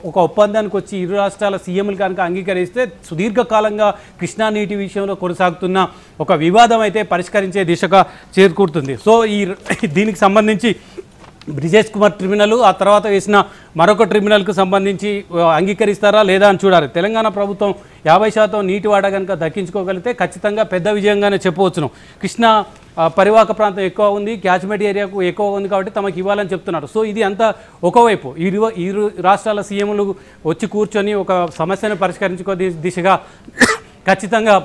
ఒక ఒప్పందానికి వచ్చి ఇరు రాష్ట్రాల సీఎంలు కనుక అంగీకరిస్తే సుదీర్ఘకాలంగా కృష్ణా నీటి విషయంలో కొనసాగుతున్న ఒక వివాదం అయితే పరిష్కరించే దిశగా చేకూరుతుంది. సో దీనికి సంబంధించి బ్రిజేష్ కుమార్ ట్రిబ్యునల్ ఆ తర్వాత వేసిన మరొక ట్రిబ్యునల్కు సంబంధించి అంగీకరిస్తారా లేదా అని చూడాలి. తెలంగాణ ప్రభుత్వం 50% నీటి వాటా కనుక దక్కించుకోగలిగితే ఖచ్చితంగా పెద్ద విజయంగానే చెప్పవచ్చును. కృష్ణా పరివాహక ప్రాంతం ఎక్కువ ఉంది, క్యాచ్మెంట్ ఏరియాకు ఎక్కువ ఉంది కాబట్టి తమకు ఇవ్వాలని చెప్తున్నారు. సో ఇది అంతా ఒకవైపు ఇరు రాష్ట్రాల సీఎంలు వచ్చి కూర్చొని ఒక సమస్యను పరిష్కరించుకో దిశగా ఖచ్చితంగా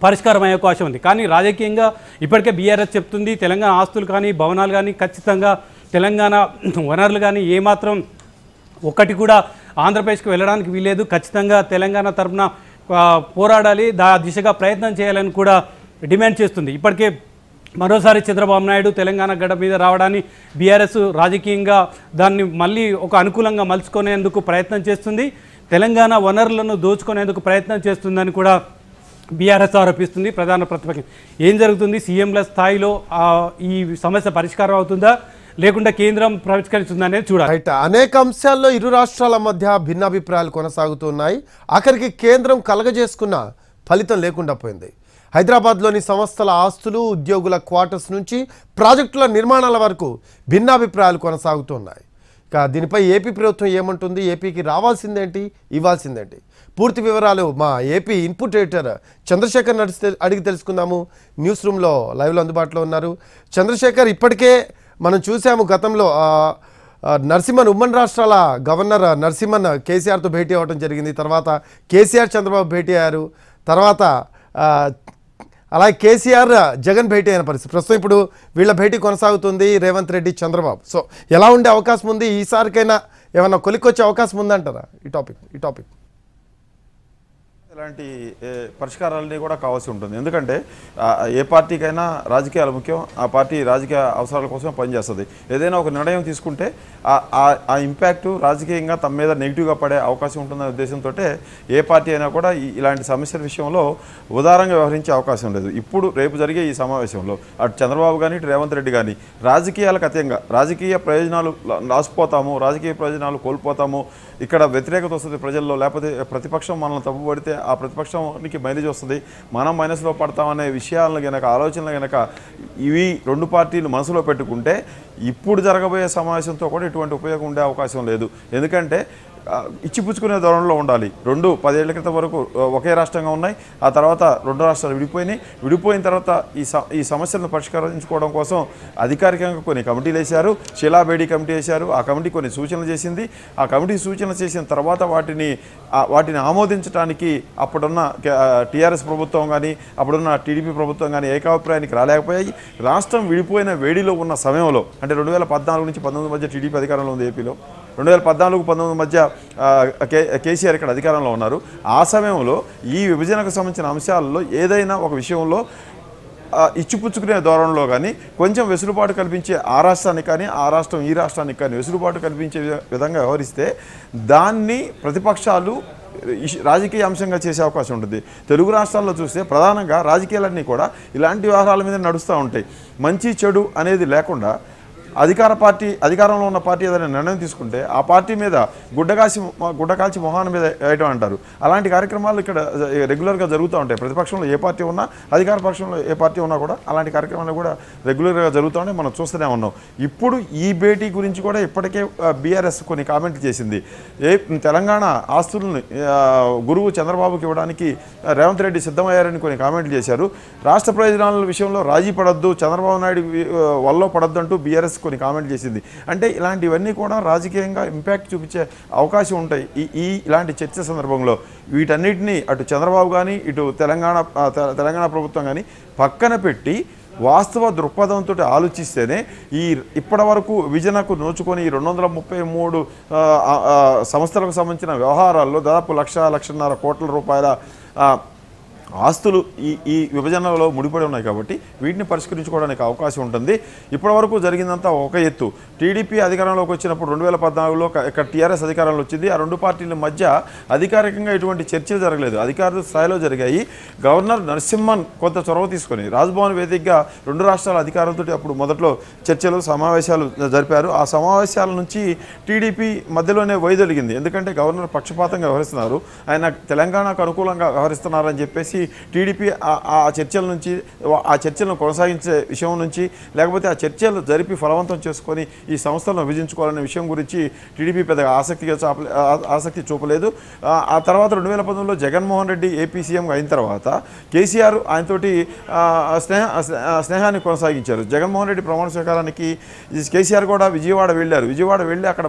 పరిష్కారం అయ్యే అవకాశం ఉంది. కానీ రాజకీయంగా ఇప్పటికే బీఆర్ఎస్ చెప్తుంది తెలంగాణ ఆస్తులు కానీ భవనాలు కానీ ఖచ్చితంగా తెలంగాణ వనరులు కానీ ఏమాత్రం ఒక్కటి కూడా ఆంధ్రప్రదేశ్కి వెళ్ళడానికి వీలేదు, ఖచ్చితంగా తెలంగాణ తరఫున పోరాడాలి, దిశగా ప్రయత్నం చేయాలని కూడా డిమాండ్ చేస్తుంది. ఇప్పటికే మరోసారి చంద్రబాబు నాయుడు తెలంగాణ గడ్డ మీద రావడాన్ని బీఆర్ఎస్ రాజకీయంగా దాన్ని మళ్ళీ ఒక అనుకూలంగా మలుచుకునేందుకు ప్రయత్నం చేస్తుంది, తెలంగాణ వనరులను దోచుకునేందుకు ప్రయత్నం చేస్తుందని కూడా బీఆర్ఎస్ ఆరోపిస్తుంది. ప్రధాన ప్రతిపక్షం ఏం జరుగుతుంది, సీఎంల స్థాయిలో ఈ సమస్య పరిష్కారం అవుతుందా లేకుండా కేంద్రం పరిష్కరిస్తుందనేది చూడాలి. అనేక అంశాల్లో ఇరు రాష్ట్రాల మధ్య భిన్నాభిప్రాయాలు కొనసాగుతున్నాయి. ఆఖరికి కేంద్రం కలగజేసుకున్న ఫలితం లేకుండా పోయింది. హైదరాబాద్లోని సంస్థల ఆస్తులు, ఉద్యోగుల క్వార్టర్స్ నుంచి ప్రాజెక్టుల నిర్మాణాల వరకు భిన్నాభిప్రాయాలు కొనసాగుతున్నాయి. ఇక దీనిపై ఏపీ ప్రభుత్వం ఏమంటుంది, ఏపీకి రావాల్సిందేంటి, ఇవ్వాల్సిందేంటి, పూర్తి వివరాలు మా ఏపీ ఇన్పుట్ ఎడిటర్ చంద్రశేఖర్ అడిగి తెలుసుకుందాము. న్యూస్ రూమ్లో లైవ్లో అందుబాటులో ఉన్నారు. చంద్రశేఖర్, ఇప్పటికే మనం చూసాము గతంలో నరసింహన్ ఉమ్మడి రాష్ట్రాల గవర్నర్ నరసింహన్ కేసీఆర్తో భేటీ అవ్వడం జరిగింది. తర్వాత కేసీఆర్ చంద్రబాబు భేటీ అయ్యారు. తర్వాత అలాగే కేసీఆర్ జగన్ భేటీ అయిన పరిస్థితి. ప్రస్తుతం ఇప్పుడు వీళ్ళ భేటీ కొనసాగుతుంది, రేవంత్ రెడ్డి చంద్రబాబు. సో ఎలా ఉండే అవకాశం ఉంది, ఈసారికైనా ఏమన్నా కొలిక్కొచ్చే అవకాశం ఉందంటారా ఈ టాపిక్? ఇలాంటి పరిష్కారాలని కూడా కావాల్సి ఉంటుంది. ఎందుకంటే ఏ పార్టీకైనా రాజకీయాలు ముఖ్యం, ఆ పార్టీ రాజకీయ అవసరాల కోసం పనిచేస్తుంది. ఏదైనా ఒక నిర్ణయం తీసుకుంటే ఆ ఇంపాక్ట్ రాజకీయంగా తమ మీద నెగిటివ్గా పడే అవకాశం ఉంటుందనే ఉద్దేశంతో ఏ పార్టీ అయినా కూడా ఇలాంటి సమస్యల విషయంలో ఉదారంగా వ్యవహరించే అవకాశం లేదు. ఇప్పుడు రేపు జరిగే ఈ సమావేశంలో అటు చంద్రబాబు కానీ ఇటు రేవంత్ రెడ్డి కానీ రాజకీయాలకు అతీతంగా రాజకీయ ప్రయోజనాలు రాసిపోతాము, రాజకీయ ప్రయోజనాలు కోల్పోతాము, ఇక్కడ వ్యతిరేకత వస్తుంది ప్రజల్లో, లేకపోతే ప్రతిపక్షం మనల్ని తప్పుపడితే ఆ ప్రతిపక్షానికి మైలేజ్ వస్తుంది, మనం మైనస్లో పడతామనే విషయాలను గనక ఆలోచనలు గనక ఇవి రెండు పార్టీలు మనసులో పెట్టుకుంటే ఇప్పుడు జరగబోయే సమావేశంతో కూడా ఎటువంటి ఉపయోగం ఉండే అవకాశం లేదు. ఎందుకంటే ఇచ్చిపుచ్చుకునే ధోరణిలో ఉండాలి. 10 ఏళ్ల క్రితం వరకు ఒకే రాష్ట్రంగా ఉన్నాయి. ఆ తర్వాత 2 రాష్ట్రాలు విడిపోయిన తర్వాత ఈ సమస్యలను పరిష్కరించుకోవడం కోసం అధికారికంగా కొన్ని కమిటీలు వేశారు. షీలా బేడీ కమిటీ వేశారు. ఆ కమిటీ కొన్ని సూచనలు చేసింది. ఆ కమిటీ సూచనలు చేసిన తర్వాత వాటిని ఆమోదించడానికి అప్పుడున్న టీఆర్ఎస్ ప్రభుత్వం కానీ అప్పుడున్న టీడీపీ ప్రభుత్వం కానీ ఏకాభిప్రాయానికి రాలేకపోయాయి. రాష్ట్రం విడిపోయిన వేడిలో ఉన్న సమయంలో అంటే 2014 నుంచి 19 మధ్య టీడీపీ అధికారంలో ఉంది ఏపీలో. 2014-19 మధ్య కేసీఆర్ ఇక్కడ అధికారంలో ఉన్నారు. ఆ సమయంలో ఈ విభజనకు సంబంధించిన అంశాలలో ఏదైనా ఒక విషయంలో ఇచ్చిపుచ్చుకునే ధోరణిలో కానీ కొంచెం వెసులుబాటు కల్పించే ఆ రాష్ట్రానికి కానీ ఆ రాష్ట్రం ఈ రాష్ట్రానికి కానీ వెసులుబాటు కల్పించే విధంగా వ్యవహరిస్తే దాన్ని ప్రతిపక్షాలు రాజకీయ అంశంగా చేసే అవకాశం ఉంటుంది. తెలుగు రాష్ట్రాల్లో చూస్తే ప్రధానంగా రాజకీయాలన్నీ కూడా ఇలాంటి వ్యవహారాల మీద నడుస్తూ ఉంటాయి. మంచి చెడు అనేది లేకుండా అధికారంలో ఉన్న పార్టీ ఏదైనా నిర్ణయం తీసుకుంటే ఆ పార్టీ మీద గుడ్డకాల్చి మొహాన మీద వేయటం అంటారు. అలాంటి కార్యక్రమాలు ఇక్కడ రెగ్యులర్గా జరుగుతూ ఉంటాయి. ప్రతిపక్షంలో ఏ పార్టీ ఉన్నా అధికార పక్షంలో ఏ పార్టీ ఉన్నా కూడా అలాంటి కార్యక్రమాలు కూడా రెగ్యులర్గా జరుగుతూ ఉంటాయి. మనం చూస్తూనే ఉన్నాం. ఇప్పుడు ఈ భేటీ గురించి కూడా ఇప్పటికే బీఆర్ఎస్ కొన్ని కామెంట్లు చేసింది. తెలంగాణ ఆస్తులను గురువు చంద్రబాబుకి ఇవ్వడానికి రేవంత్ రెడ్డి సిద్ధమయ్యారని కొన్ని కామెంట్లు చేశారు. రాష్ట్ర ప్రయోజనాల విషయంలో రాజీ పడొద్దు, చంద్రబాబు నాయుడు వల్ల పడొద్దు అంటూ బీఆర్ఎస్ కొన్ని కామెంట్ చేసింది. అంటే ఇలాంటివన్నీ కూడా రాజకీయంగా ఇంపాక్ట్ చూపించే అవకాశం ఉంటాయి. ఇలాంటి చర్చ సందర్భంలో వీటన్నిటినీ అటు చంద్రబాబు కానీ ఇటు తెలంగాణ ప్రభుత్వం కానీ పక్కన పెట్టి వాస్తవ దృక్పథంతో ఆలోచిస్తేనే ఇప్పటి వరకు విభజనకు నోచుకొని 233 సంస్థలకు సంబంధించిన వ్యవహారాల్లో దాదాపు 1,00,00,000 కోట్ల రూపాయల ఆస్తులు ఈ విభజనలో ముడిపడి ఉన్నాయి. కాబట్టి వీటిని పరిష్కరించుకోవడానికి అవకాశం ఉంటుంది. ఇప్పటివరకు జరిగిందంతా ఒక ఎత్తు. టీడీపీ అధికారంలోకి వచ్చినప్పుడు 2014లో ఇక్కడ టీఆర్ఎస్ అధికారంలో వచ్చింది. ఆ రెండు పార్టీల మధ్య అధికారికంగా ఎటువంటి చర్చలు జరగలేదు, అధికారుల స్థాయిలో జరిగాయి. గవర్నర్ నరసింహన్ కొంత చొరవ తీసుకొని రాజ్భవన్ వేదికగా 2 రాష్ట్రాల అధికారులతో అప్పుడు మొదట్లో చర్చలు సమావేశాలు జరిపారు. ఆ సమావేశాల నుంచి టీడీపీ మధ్యలోనే వైదొలిగింది. ఎందుకంటే గవర్నర్ పక్షపాతంగా వ్యవహరిస్తున్నారు, ఆయన తెలంగాణకు అనుకూలంగా వ్యవహరిస్తున్నారని చెప్పేసి టీడీపీ ఆ చర్చలను కొనసాగించే విషయం నుంచి లేకపోతే ఆ చర్చలు జరిపి ఫలవంతం చేసుకొని ఈ సంస్థలను విభజించుకోవాలనే విషయం గురించి టీడీపీ పెద్దగా ఆసక్తి చూపలేదు. ఆ తర్వాత 2019లో జగన్మోహన్ రెడ్డి ఏపీ సీఎంగా అయిన తర్వాత కేసీఆర్ ఆయనతోటి స్నేహాన్ని కొనసాగించారు. జగన్మోహన్ రెడ్డి ప్రమాణ స్వీకారానికి కేసీఆర్ కూడా విజయవాడ వెళ్ళి అక్కడ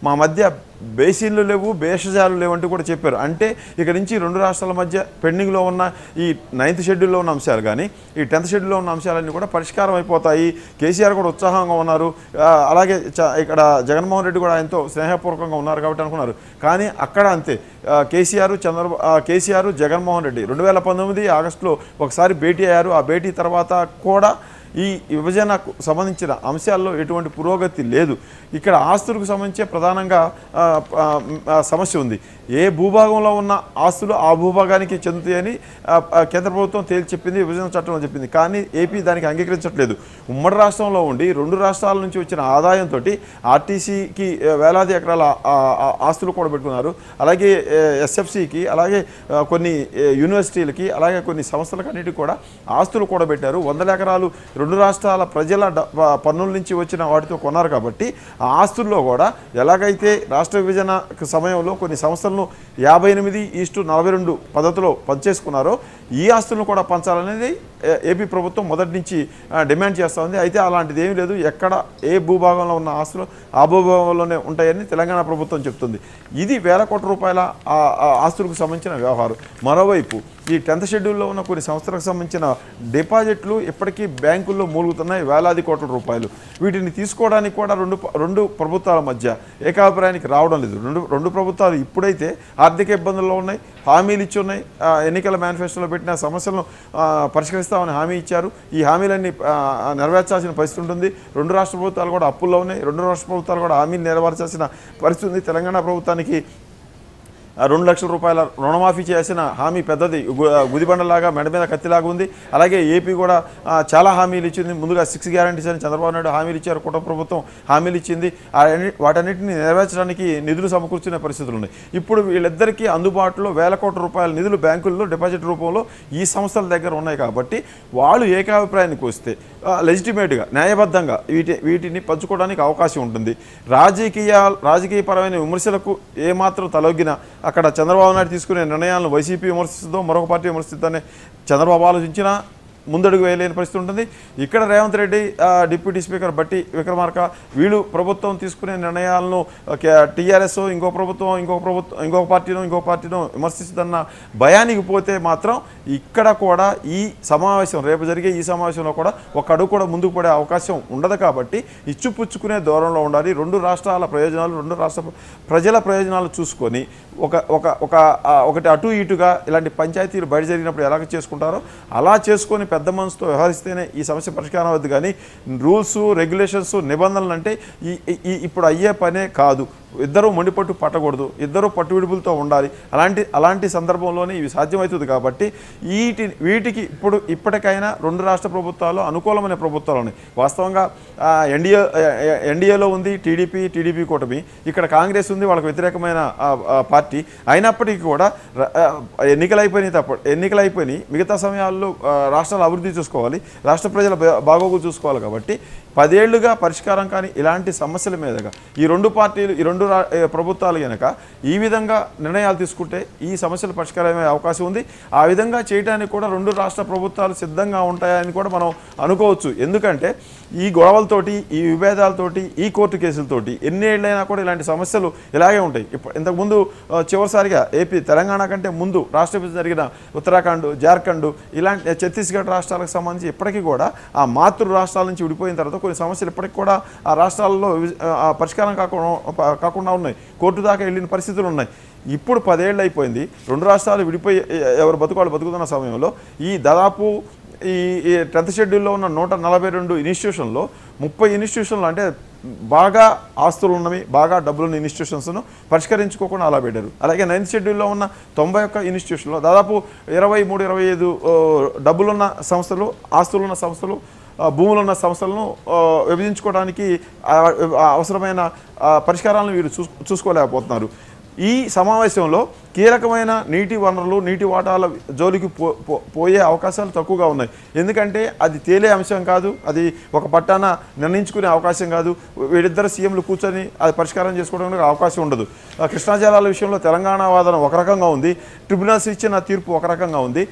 మా మధ్య బేసిన్లు లేవు, భేషజాలు లేవు అంటూ కూడా చెప్పారు. అంటే ఇక నుంచి 2 రాష్ట్రాల మధ్య పెండింగ్లో ఉన్న ఈ 9th షెడ్యూల్లో ఉన్న అంశాలు కానీ ఈ 10th షెడ్యూల్లో ఉన్న అంశాలన్నీ కూడా పరిష్కారం అయిపోతాయి. కేసీఆర్ కూడా ఉత్సాహంగా ఉన్నారు. అలాగే జగన్మోహన్ రెడ్డి కూడా ఆయనతో స్నేహపూర్వకంగా ఉన్నారు కాబట్టి అనుకున్నారు. కానీ అక్కడ అంతే, కేసీఆర్ జగన్మోహన్ రెడ్డి 2019 ఆగస్టులో ఒకసారి భేటీ అయ్యారు. ఆ భేటీ తర్వాత కూడా ఈ విభజనకు సంబంధించిన అంశాల్లో ఎటువంటి పురోగతి లేదు. ఇక్కడ ఆస్తులకు సంబంధించి ప్రధానంగా సమస్య ఉంది. ఏ భూభాగంలో ఉన్న ఆస్తులు ఆ భూభాగానికి చెందుతాయని కేంద్ర ప్రభుత్వం తేల్చి చెప్పింది, విభజన చట్టంలో చెప్పింది. కానీ ఏపీ దానికి అంగీకరించట్లేదు. ఉమ్మడి రాష్ట్రంలో ఉండి 2 రాష్ట్రాల నుంచి వచ్చిన ఆదాయంతో ఆర్టీసీకి వేలాది ఎకరాల ఆస్తులు కూడా పెట్టుకున్నారు. అలాగే ఎస్ఎఫ్సికి, అలాగే కొన్ని యూనివర్సిటీలకి, అలాగే కొన్ని సంస్థలకు అన్నిటికీ కూడా ఆస్తులు కూడా పెట్టారు. 100 ఎకరాలు 2 రాష్ట్రాల ప్రజల పన్నుల నుంచి వచ్చిన వాటితో కొన్నారు. కాబట్టి ఆ ఆస్తుల్లో కూడా ఎలాగైతే రాష్ట్ర విభజన సమయంలో కొన్ని సంస్థలను 58:42 పద్ధతిలో పంచేసుకున్నారో ఈ ఆస్తులను కూడా పంచాలనేది ఏపీ ప్రభుత్వం మొదటి నుంచి డిమాండ్ చేస్తూ ఉంది. అయితే అలాంటిది ఏమీ లేదు. ఎక్కడ ఏ భూభాగంలో ఉన్న ఆస్తులు ఆ భూభాగంలోనే ఉంటాయని తెలంగాణ ప్రభుత్వం చెప్తుంది. ఇది వేల కోట్ల రూపాయల ఆస్తులకు సంబంధించిన వ్యవహారం. మరోవైపు ఈ 10th షెడ్యూల్లో ఉన్న కొన్ని సంస్థలకు సంబంధించిన డిపాజిట్లు ఇప్పటికీ బ్యాంకుల్లో మూలుగుతున్నాయి, వేలాది కోట్ల రూపాయలు. వీటిని తీసుకోవడానికి కూడా రెండు ప్రభుత్వాల మధ్య ఏకాభిప్రాయానికి రావడం లేదు. రెండు ప్రభుత్వాలు ఇప్పుడైతే ఆర్థిక ఇబ్బందుల్లో ఉన్నాయి, హామీలు ఇచ్చి ఉన్నాయి. ఎన్నికల మేనిఫెస్టోలో పెట్టిన సమస్యలను పరిష్కరిస్తామని హామీ ఇచ్చారు. ఈ హామీలన్నీ నెరవేర్చాల్సిన పరిస్థితి ఉంటుంది. 2 రాష్ట్ర ప్రభుత్వాలు కూడా అప్పుల్లో ఉన్నాయి. 2 రాష్ట్ర ప్రభుత్వాలు కూడా హామీలు నెరవేర్చాల్సిన పరిస్థితి ఉంది. తెలంగాణ ప్రభుత్వానికి 2 లక్షల రూపాయల రుణమాఫీ చేసిన హామీ పెద్దది, గుదిబండలాగా మెడ మీద కత్తిలాగా ఉంది. అలాగే ఏపీ కూడా చాలా హామీలు ఇచ్చింది. ముందుగా 6 గ్యారంటీస్ అని చంద్రబాబు నాయుడు హామీలు ఇచ్చారు, కుటుంబ ప్రభుత్వం హామీలు ఇచ్చింది. వాటన్నిటిని నెరవేర్చడానికి నిధులు సమకూర్చునే పరిస్థితులు ఉన్నాయి. ఇప్పుడు వీళ్ళిద్దరికీ అందుబాటులో వేల కోట్ల రూపాయల నిధులు బ్యాంకుల్లో డిపాజిట్ రూపంలో ఈ సంస్థల దగ్గర ఉన్నాయి. కాబట్టి వాళ్ళు ఏకాభిప్రాయానికి వస్తే లెజిటిమేట్గా న్యాయబద్ధంగా వీటిని పంచుకోవడానికి అవకాశం ఉంటుంది. రాజకీయపరమైన విమర్శలకు ఏమాత్రం తలొగ్గినా అక్కడ చంద్రబాబు నాయుడు తీసుకునే నిర్ణయాలను వైసీపీ విమర్శిస్తుందో మరొక పార్టీ విమర్శిస్తుందని చంద్రబాబు ఆలోచించినా ముందడుగు వేయలేని పరిస్థితి ఉంటుంది. ఇక్కడ రేవంత్ రెడ్డి, డిప్యూటీ స్పీకర్ బట్టి విక్రమార్క వీళ్ళు ప్రభుత్వం తీసుకునే నిర్ణయాలను టీఆర్ఎస్ ఇంకొక పార్టీనో విమర్శిస్తుందన్న భయానికి పోతే మాత్రం ఇక్కడ కూడా ఈ సమావేశం రేపు జరిగే ఈ సమావేశంలో కూడా ఒక అడుగు కూడా ముందుకు పడే అవకాశం ఉండదు. కాబట్టి ఇచ్చిపుచ్చుకునే దూరంలో ఉండాలి. 2 రాష్ట్రాల ప్రయోజనాలు, 2 రాష్ట్ర ప్రజల ప్రయోజనాలు చూసుకొని ఒకటి అటు ఇటుగా ఇలాంటి పంచాయతీలు బయట జరిగినప్పుడు ఎలాగ చేసుకుంటారో అలా చేసుకొని పెద్ద మనసుతో వ్యవహరిస్తేనే ఈ సమస్య పరిష్కారం అవుతుంది. కానీ రూల్స్, రెగ్యులేషన్స్, నిబంధనలు అంటే ఇప్పుడు అయ్యే పనే కాదు. ఇద్దరూ మండిపట్టు పట్టకూడదు, ఇద్దరూ పట్టువిడుపులతో ఉండాలి. అలాంటి సందర్భంలోనే ఇవి సాధ్యమవుతుంది. కాబట్టి వీటికి ఇప్పటికైనా 2 రాష్ట్ర ప్రభుత్వాలు అనుకూలమైన ప్రభుత్వాలు ఉన్నాయి. వాస్తవంగా ఎన్డీఏలో ఉంది టీడీపీ కూటమి, ఇక్కడ కాంగ్రెస్ ఉంది, వాళ్ళకి వ్యతిరేకమైన పార్టీ. అయినప్పటికీ కూడా ఎన్నికలైపోయినాయి. మిగతా సమయాల్లో రాష్ట్రాల అభివృద్ధి చూసుకోవాలి, రాష్ట్ర ప్రజల బాగోగులు చూసుకోవాలి. కాబట్టి 10 ఏళ్లుగా పరిష్కారం కానీ ఇలాంటి సమస్యల మీదుగా ఈ 2 పార్టీలు, ఈ 2 ప్రభుత్వాలు కనుక ఈ విధంగా నిర్ణయాలు తీసుకుంటే ఈ సమస్యలు పరిష్కారమయ్యే అవకాశం ఉంది. ఆ విధంగా చేయడానికి కూడా 2 రాష్ట్ర ప్రభుత్వాలు సిద్ధంగా ఉంటాయని కూడా మనం అనుకోవచ్చు. ఎందుకంటే ఈ గొడవలతోటి, ఈ విభేదాలతోటి, ఈ కోర్టు కేసులతోటి ఎన్నేళ్ళైనా కూడా ఇలాంటి సమస్యలు ఇలాగే ఉంటాయి. ఇంతకుముందు చివరిసారిగా తెలంగాణ కంటే ముందు రాష్ట్ర విభజన జరిగిన ఉత్తరాఖండ్, జార్ఖండ్, ఇలాంటి ఛత్తీస్గఢ్ రాష్ట్రాలకు సంబంధించి ఇప్పటికీ కూడా ఆ మాతృ రాష్ట్రాల నుంచి విడిపోయిన తర్వాత కొన్ని సమస్యలు ఇప్పటికి కూడా ఆ రాష్ట్రాల్లో పరిష్కారం కాకుండా ఉన్నాయి, కోర్టు దాకా వెళ్ళిన పరిస్థితులు ఉన్నాయి. ఇప్పుడు 10 ఏళ్ళు అయిపోయింది. 2 రాష్ట్రాలు విడిపోయి ఎవరు బతుకుతున్న సమయంలో ఈ దాదాపు ఈ 10th షెడ్యూల్లో ఉన్న 142 ఇన్స్టిట్యూషన్లో 30 ఇన్స్టిట్యూషన్లు అంటే బాగా ఆస్తులు ఉన్నవి, బాగా డబ్బులున్న ఇన్స్టిట్యూషన్స్ను పరిష్కరించుకోకుండా అలా పెట్టారు. అలాగే 9th షెడ్యూల్లో ఉన్న 91 ఇన్స్టిట్యూషన్లో దాదాపు 23-25 డబ్బులున్న సంస్థలు, ఆస్తులున్న సంస్థలు, భూములు ఉన్న సంస్థలను విభజించుకోవడానికి అవసరమైన పరిష్కారాలను వీరు చూసుకోలేకపోతున్నారు. ఈ సమావేశంలో కీలకమైన నీటి వనరులు, నీటి వాటాల జోలికి పోయే అవకాశాలు తక్కువగా ఉన్నాయి. ఎందుకంటే అది తేలే అంశం కాదు, అది ఒక పట్టాన నిర్ణయించుకునే అవకాశం కాదు. వీళ్ళిద్దరు సీఎంలు కూర్చొని అది పరిష్కారం చేసుకోవడానికి అవకాశం ఉండదు. కృష్ణా జలాల విషయంలో తెలంగాణ వాదన ఒక రకంగా ఉంది, ట్రిబ్యునల్స్ ఇచ్చిన తీర్పు ఒక రకంగా ఉంది,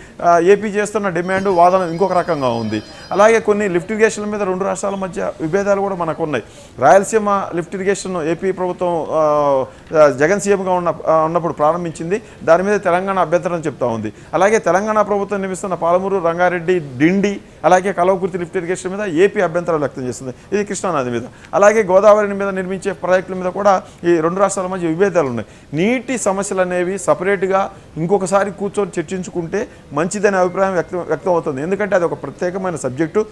ఏపీ చేస్తున్న డిమాండ్ వాదన ఇంకొక రకంగా ఉంది. అలాగే కొన్ని లిఫ్ట్ ఇరిగేషన్ల మీద 2 రాష్ట్రాల మధ్య విభేదాలు కూడా మనకు ఉన్నాయి. రాయలసీమ లిఫ్ట్ ఇరిగేషన్ ఏపీ ప్రభుత్వం జగన్ సీఎంగా ఉన్నప్పుడు ప్రారంభించింది. దాని మీద తెలంగాణ అభ్యంతరం చెప్తా ఉంది. అలాగే తెలంగాణ ప్రభుత్వం నిర్మిస్తున్న పాలమూరు, రంగారెడ్డి, డిండి, అలాగే కలవకుర్తి లిఫ్ట్ ఇరిగేషన్ మీద ఏపీ అభ్యంతరాలు వ్యక్తం చేస్తుంది. ఇది కృష్ణానది మీద. అలాగే గోదావరి మీద నిర్మించే ప్రాజెక్టుల మీద కూడా ఈ 2 రాష్ట్రాల మధ్య విభేదాలు ఉన్నాయి. నీటి సమస్యలు అనేవి సపరేట్గా ఇంకొకసారి కూర్చొని చర్చించుకుంటే మంచిదనే అభిప్రాయం వ్యక్తం అవుతుంది. ఎందుకంటే అది ఒక ప్రత్యేకమైన సబ్జెక్టు.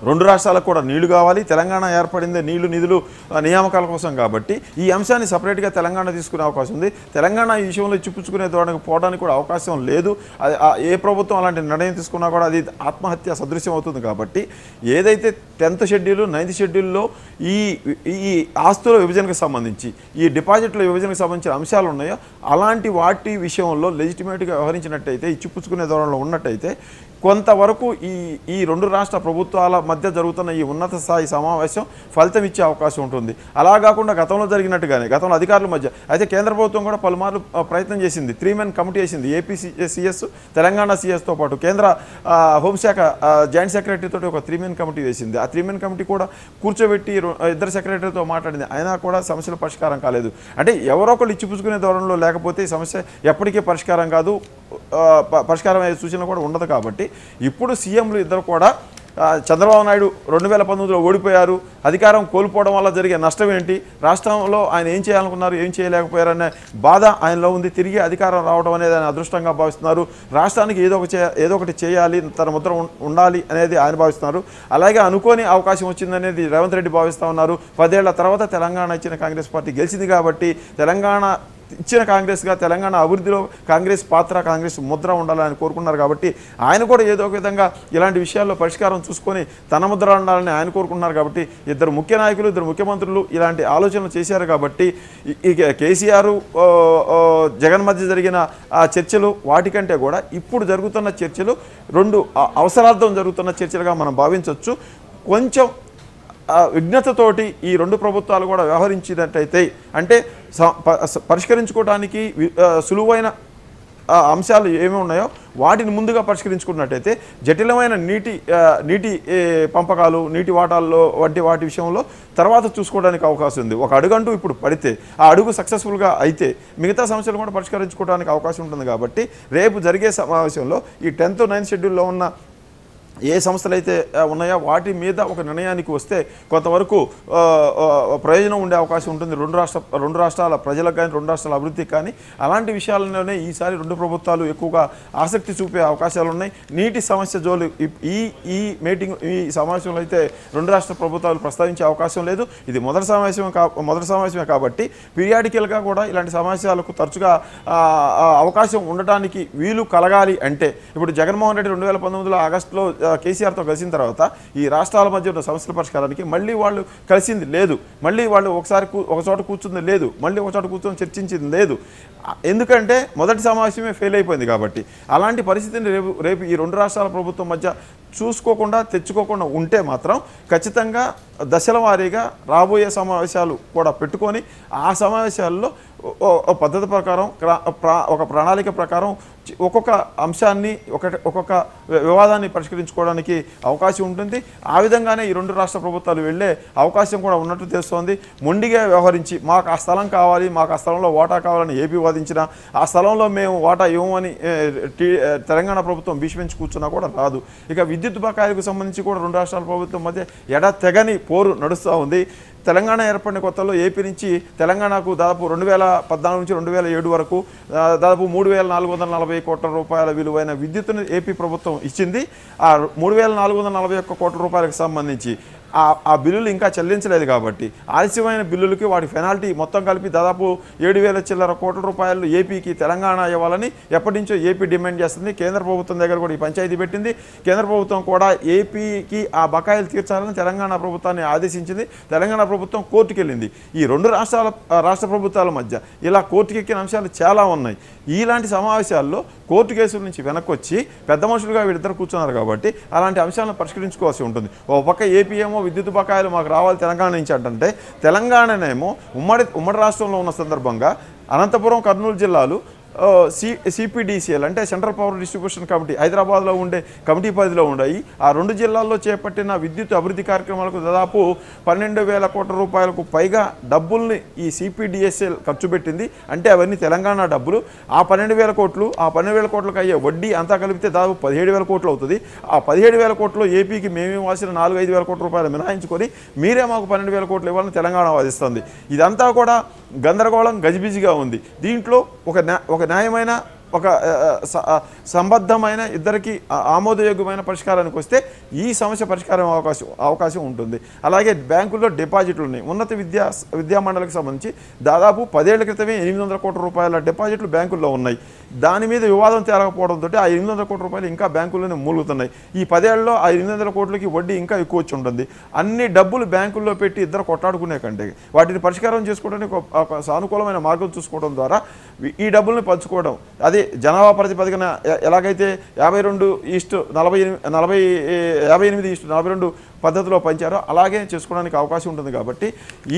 2 రాష్ట్రాలకు కూడా నీళ్లు కావాలి. తెలంగాణ ఏర్పడిందే నీళ్లు, నిధులు, నియామకాల కోసం. కాబట్టి ఈ అంశాన్ని సపరేట్గా తెలంగాణ తీసుకునే అవకాశం ఉంది. తెలంగాణ ఈ విషయంలో ఇచ్చిపుచ్చుకునే ధోరణికి పోవడానికి కూడా అవకాశం లేదు. ఏ ప్రభుత్వం అలాంటి నిర్ణయం తీసుకున్నా కూడా అది ఆత్మహత్య సదృశ్యం అవుతుంది. కాబట్టి ఏదైతే 10th షెడ్యూల్, 9th షెడ్యూల్లో ఈ ఆస్తుల విభజనకు సంబంధించి, ఈ డిపాజిట్ల విభజనకు సంబంధించిన అంశాలు ఉన్నాయో అలాంటి వాటి విషయంలో లెజిటిమేట్గా వ్యవహరించినట్టయితే, ఇచ్చిపుచ్చుకునే ధోరణిలో ఉన్నట్టయితే కొంతవరకు ఈ 2 రాష్ట్ర ప్రభుత్వాల మధ్య జరుగుతున్న ఈ ఉన్నత స్థాయి సమావేశం ఫలితం ఇచ్చే అవకాశం ఉంటుంది. అలా కాకుండా గతంలో జరిగినట్టుగానే గతంలో అధికారుల మధ్య అయితే కేంద్ర ప్రభుత్వం కూడా పలుమార్లు ప్రయత్నం చేసింది. 3 మెన్ కమిటీ వేసింది. ఏపీ సిఎస్, తెలంగాణ సిఎస్తో పాటు కేంద్ర హోంశాఖ జాయింట్ సెక్రటరీతో ఒక 3 మెన్ కమిటీ వేసింది. ఆ 3 మెన్ కమిటీ కూడా కూర్చోబెట్టి 2 సెక్రటరీతో మాట్లాడింది. అయినా కూడా సమస్యల పరిష్కారం కాలేదు. అంటే ఎవరో ఒకళ్ళు ఇచ్చిపుచ్చుకునే ధోరణిలో లేకపోతే ఈ సమస్య ఎప్పటికీ పరిష్కారం కాదు, పరిష్కారం అయ్యే సూచన కూడా ఉండదు. కాబట్టి ఇప్పుడు సీఎంలు ఇద్దరు కూడా చంద్రబాబు నాయుడు 2019లో ఓడిపోయారు, అధికారం కోల్పోవడం వల్ల జరిగే నష్టం ఏంటి, రాష్ట్రంలో ఆయన ఏం చేయాలనుకున్నారు, ఏం చేయలేకపోయారనే బాధ ఆయనలో ఉంది. తిరిగి అధికారం రావడం అనేది ఆయన అదృష్టంగా భావిస్తున్నారు. రాష్ట్రానికి ఏదో ఒకటి చేయాలి, తన ముద్ర ఉండాలి అనేది ఆయన భావిస్తున్నారు. అలాగే అనుకోని అవకాశం వచ్చిందనేది రేవంత్ రెడ్డి భావిస్తూ ఉన్నారు. 10 ఏళ్ల తర్వాత తెలంగాణ ఇచ్చిన కాంగ్రెస్ పార్టీ గెలిచింది కాబట్టి తెలంగాణ ఇచ్చిన కాంగ్రెస్గా తెలంగాణ అభివృద్ధిలో కాంగ్రెస్ పాత్ర, కాంగ్రెస్ ముద్ర ఉండాలని కోరుకున్నారు. కాబట్టి ఆయన కూడా ఏదో ఒక విధంగా ఇలాంటి విషయాల్లో పరిష్కారం చూసుకొని తన ముద్ర ఉండాలని ఆయన కోరుకుంటున్నారు. కాబట్టి ఇద్దరు ముఖ్య నాయకులు, ఇద్దరు ముఖ్యమంత్రులు ఇలాంటి ఆలోచనలు చేశారు. కాబట్టి కేసీఆర్ జగన్ మధ్య జరిగిన ఆ చర్చలు వాటికంటే కూడా ఇప్పుడు జరుగుతున్న చర్చలు రెండు అవసరార్థం జరుగుతున్న చర్చలుగా మనం భావించవచ్చు. కొంచెం విఘ్నతతోటి ఈ రెండు ప్రభుత్వాలు కూడా వ్యవహరించినట్టయితే, అంటే పరిష్కరించుకోవడానికి సులువైన అంశాలు ఏమి ఉన్నాయో వాటిని ముందుగా పరిష్కరించుకున్నట్టయితే జటిలమైన నీటి పంపకాలు, నీటి వాటాల్లో వంటి వాటి విషయంలో తర్వాత చూసుకోవడానికి అవకాశం ఉంది. ఒక అడుగంటూ ఇప్పుడు పడితే ఆ అడుగు సక్సెస్ఫుల్గా అయితే మిగతా సమస్యలు కూడా పరిష్కరించుకోవడానికి అవకాశం ఉంటుంది. కాబట్టి రేపు జరిగే సమావేశంలో ఈ 10th 9th షెడ్యూల్లో ఉన్న ఏ సంస్థలు అయితే ఉన్నాయో వాటి మీద ఒక నిర్ణయానికి వస్తే కొంతవరకు ప్రయోజనం ఉండే అవకాశం ఉంటుంది రెండు రాష్ట్రాల ప్రజలకు కానీ, రెండు రాష్ట్రాల అభివృద్ధికి కానీ. అలాంటి విషయాలలోనే ఈసారి రెండు ప్రభుత్వాలు ఎక్కువగా ఆసక్తి చూపే అవకాశాలు ఉన్నాయి. నీటి సమస్య జోలు ఈ సమావేశంలో అయితే రెండు రాష్ట్ర ప్రభుత్వాలు ప్రస్తావించే అవకాశం లేదు. ఇది మొదటి సమావేశమే కాబట్టి పీరియాడికల్గా కూడా ఇలాంటి సమావేశాలకు తరచుగా అవకాశం ఉండటానికి వీలు కలగాలి. అంటే ఇప్పుడు జగన్మోహన్ రెడ్డి 2019 ఆగస్టులో కేసీఆర్తో కలిసిన తర్వాత ఈ రాష్ట్రాల మధ్య ఉన్న సమస్యల పరిష్కారానికి మళ్ళీ వాళ్ళు కలిసింది లేదు, మళ్ళీ వాళ్ళు ఒక చోట కూర్చుంది లేదు, మళ్ళీ ఒక చోట కూర్చొని చర్చించింది లేదు. ఎందుకంటే మొదటి సమావేశమే ఫెయిల్ అయిపోయింది. కాబట్టి అలాంటి పరిస్థితిని రేపు ఈ రెండు రాష్ట్రాల ప్రభుత్వం మధ్య తెచ్చుకోకుండా ఉంటే మాత్రం ఖచ్చితంగా దశల వారీగా రాబోయే సమావేశాలు కూడా పెట్టుకొని ఆ సమావేశాల్లో పద్ధతి ప్రకారం ఒక ప్రణాళిక ప్రకారం ఒక్కొక్క అంశాన్ని ఒక్కొక్క వివాదాన్ని పరిష్కరించుకోవడానికి అవకాశం ఉంటుంది. ఆ విధంగానే ఈ రెండు రాష్ట్ర ప్రభుత్వాలు వెళ్ళే అవకాశం కూడా ఉన్నట్టు తెలుస్తోంది. మొండిగా వ్యవహరించి మాకు ఆ స్థలం కావాలి, మాకు ఆ స్థలంలో వాటా కావాలని ఏపీ వాదించినా ఆ స్థలంలో మేము వాటా ఇవ్వమని తెలంగాణ ప్రభుత్వం భీష్మించి కూర్చున్నా కూడా రాదు. ఇక విద్యుత్ బకాయిలకు సంబంధించి కూడా రెండు రాష్ట్రాల ప్రభుత్వం మధ్య తెగని పోరు నడుస్తూ ఉంది. తెలంగాణ ఏర్పడిన కొత్తలో ఏపీ నుంచి తెలంగాణకు దాదాపు 2014 నుంచి 2007 వరకు దాదాపు 3,440 కోట్ల రూపాయల విలువైన విద్యుత్తును ఏపీ ప్రభుత్వం ఇచ్చింది. ఆ 3,441 కోట్ల రూపాయలకు సంబంధించి ఆ బిల్లులు ఇంకా చెల్లించలేదు. కాబట్టి ఆలస్యమైన బిల్లులకి వాటి పెనాల్టీ మొత్తం కలిపి దాదాపు 7,000 చిల్లర కోట్ల రూపాయలు ఏపీకి తెలంగాణ ఇవ్వాలని ఎప్పటి నుంచో ఏపీ డిమాండ్ చేస్తుంది. కేంద్ర ప్రభుత్వం దగ్గర కూడా ఈ పంచాయతీ పెట్టింది. కేంద్ర ప్రభుత్వం కూడా ఏపీకి ఆ బకాయిలు తీర్చాలని తెలంగాణ ప్రభుత్వాన్ని ఆదేశించింది. తెలంగాణ ప్రభుత్వం కోర్టుకు వెళ్ళింది. ఈ రెండు రాష్ట్ర ప్రభుత్వాల మధ్య ఇలా కోర్టుకెక్కిన అంశాలు చాలా ఉన్నాయి. ఇలాంటి సమావేశాల్లో కోర్టు కేసుల నుంచి వెనక్కి వచ్చి పెద్ద మనుషులుగా వీళ్ళిద్దరు కూర్చున్నారు. కాబట్టి అలాంటి అంశాలను పరిష్కరించుకోవాల్సి ఉంటుంది. ఒక పక్క ఏపీ ఏమో విద్యుత్ బకాయిలు మాకు రావాలి తెలంగాణ నుంచి అంటే, తెలంగాణనేమో ఉమ్మడి రాష్ట్రంలో ఉన్న సందర్భంగా అనంతపురం, కర్నూలు జిల్లాలు సిపిడిసిఎల్ అంటే సెంట్రల్ పవర్ డిస్ట్రిబ్యూషన్ కమిటీ హైదరాబాద్లో ఉండే కమిటీ పరిధిలో ఉన్నాయి. ఆ రెండు జిల్లాల్లో చేపట్టిన విద్యుత్ అభివృద్ధి కార్యక్రమాలకు దాదాపు 12,000 కోట్ల రూపాయలకు పైగా డబ్బుల్ని ఈ సిపిడిఎస్ఎల్ ఖర్చు పెట్టింది. అంటే అవన్నీ తెలంగాణ డబ్బులు. ఆ 12,000 కోట్లు, ఆ 12,000 కోట్లకు అయ్యే వడ్డీ అంతా కలిపితే దాదాపు 17,000 కోట్లు అవుతుంది. ఆ 17,000 కోట్లు ఏపీకి మేమే వాసిన 4-5,000 కోట్ల రూపాయలు మినహాయించుకొని మీరే మాకు 12,000 కోట్లు ఇవ్వాలని తెలంగాణ వాదిస్తుంది. ఇదంతా కూడా గందరగోళం, గజిబిజిగా ఉంది. దీంట్లో ఒక న్యాయమైన, ఒక సంబద్ధమైన, ఇద్దరికి ఆమోదయోగ్యమైన పరిష్కారానికి వస్తే ఈ సమస్య పరిష్కారం అవకాశం ఉంటుంది. అలాగే బ్యాంకుల్లో డిపాజిట్లు ఉన్నాయి. ఉన్నత విద్యా మండలికి సంబంధించి దాదాపు 10 ఏళ్ల క్రితమే 800 కోట్ల రూపాయల డిపాజిట్లు బ్యాంకుల్లో ఉన్నాయి. దాని మీద వివాదం తేలకపోవడంతో ఆ 800 కోట్ల రూపాయలు ఇంకా బ్యాంకుల్లోనే మూలుగుతున్నాయి. ఈ 10 ఏళ్లలో ఆ 800 కోట్లకి వడ్డీ ఇంకా ఎక్కువ వచ్చి ఉంటుంది. అన్ని డబ్బులు బ్యాంకుల్లో పెట్టి ఇద్దరు కొట్టాడుకునే కంటే వాటిని పరిష్కారం చేసుకోవడానికి ఒక సానుకూలమైన మార్గం చూసుకోవడం ద్వారా ఈ డబ్బుల్ని పంచుకోవడం, అది జనాభా ప్రాతిపదికన ఎలాగైతే 58:42 పద్ధతిలో పంచారో అలాగే చేసుకోవడానికి అవకాశం ఉంటుంది. కాబట్టి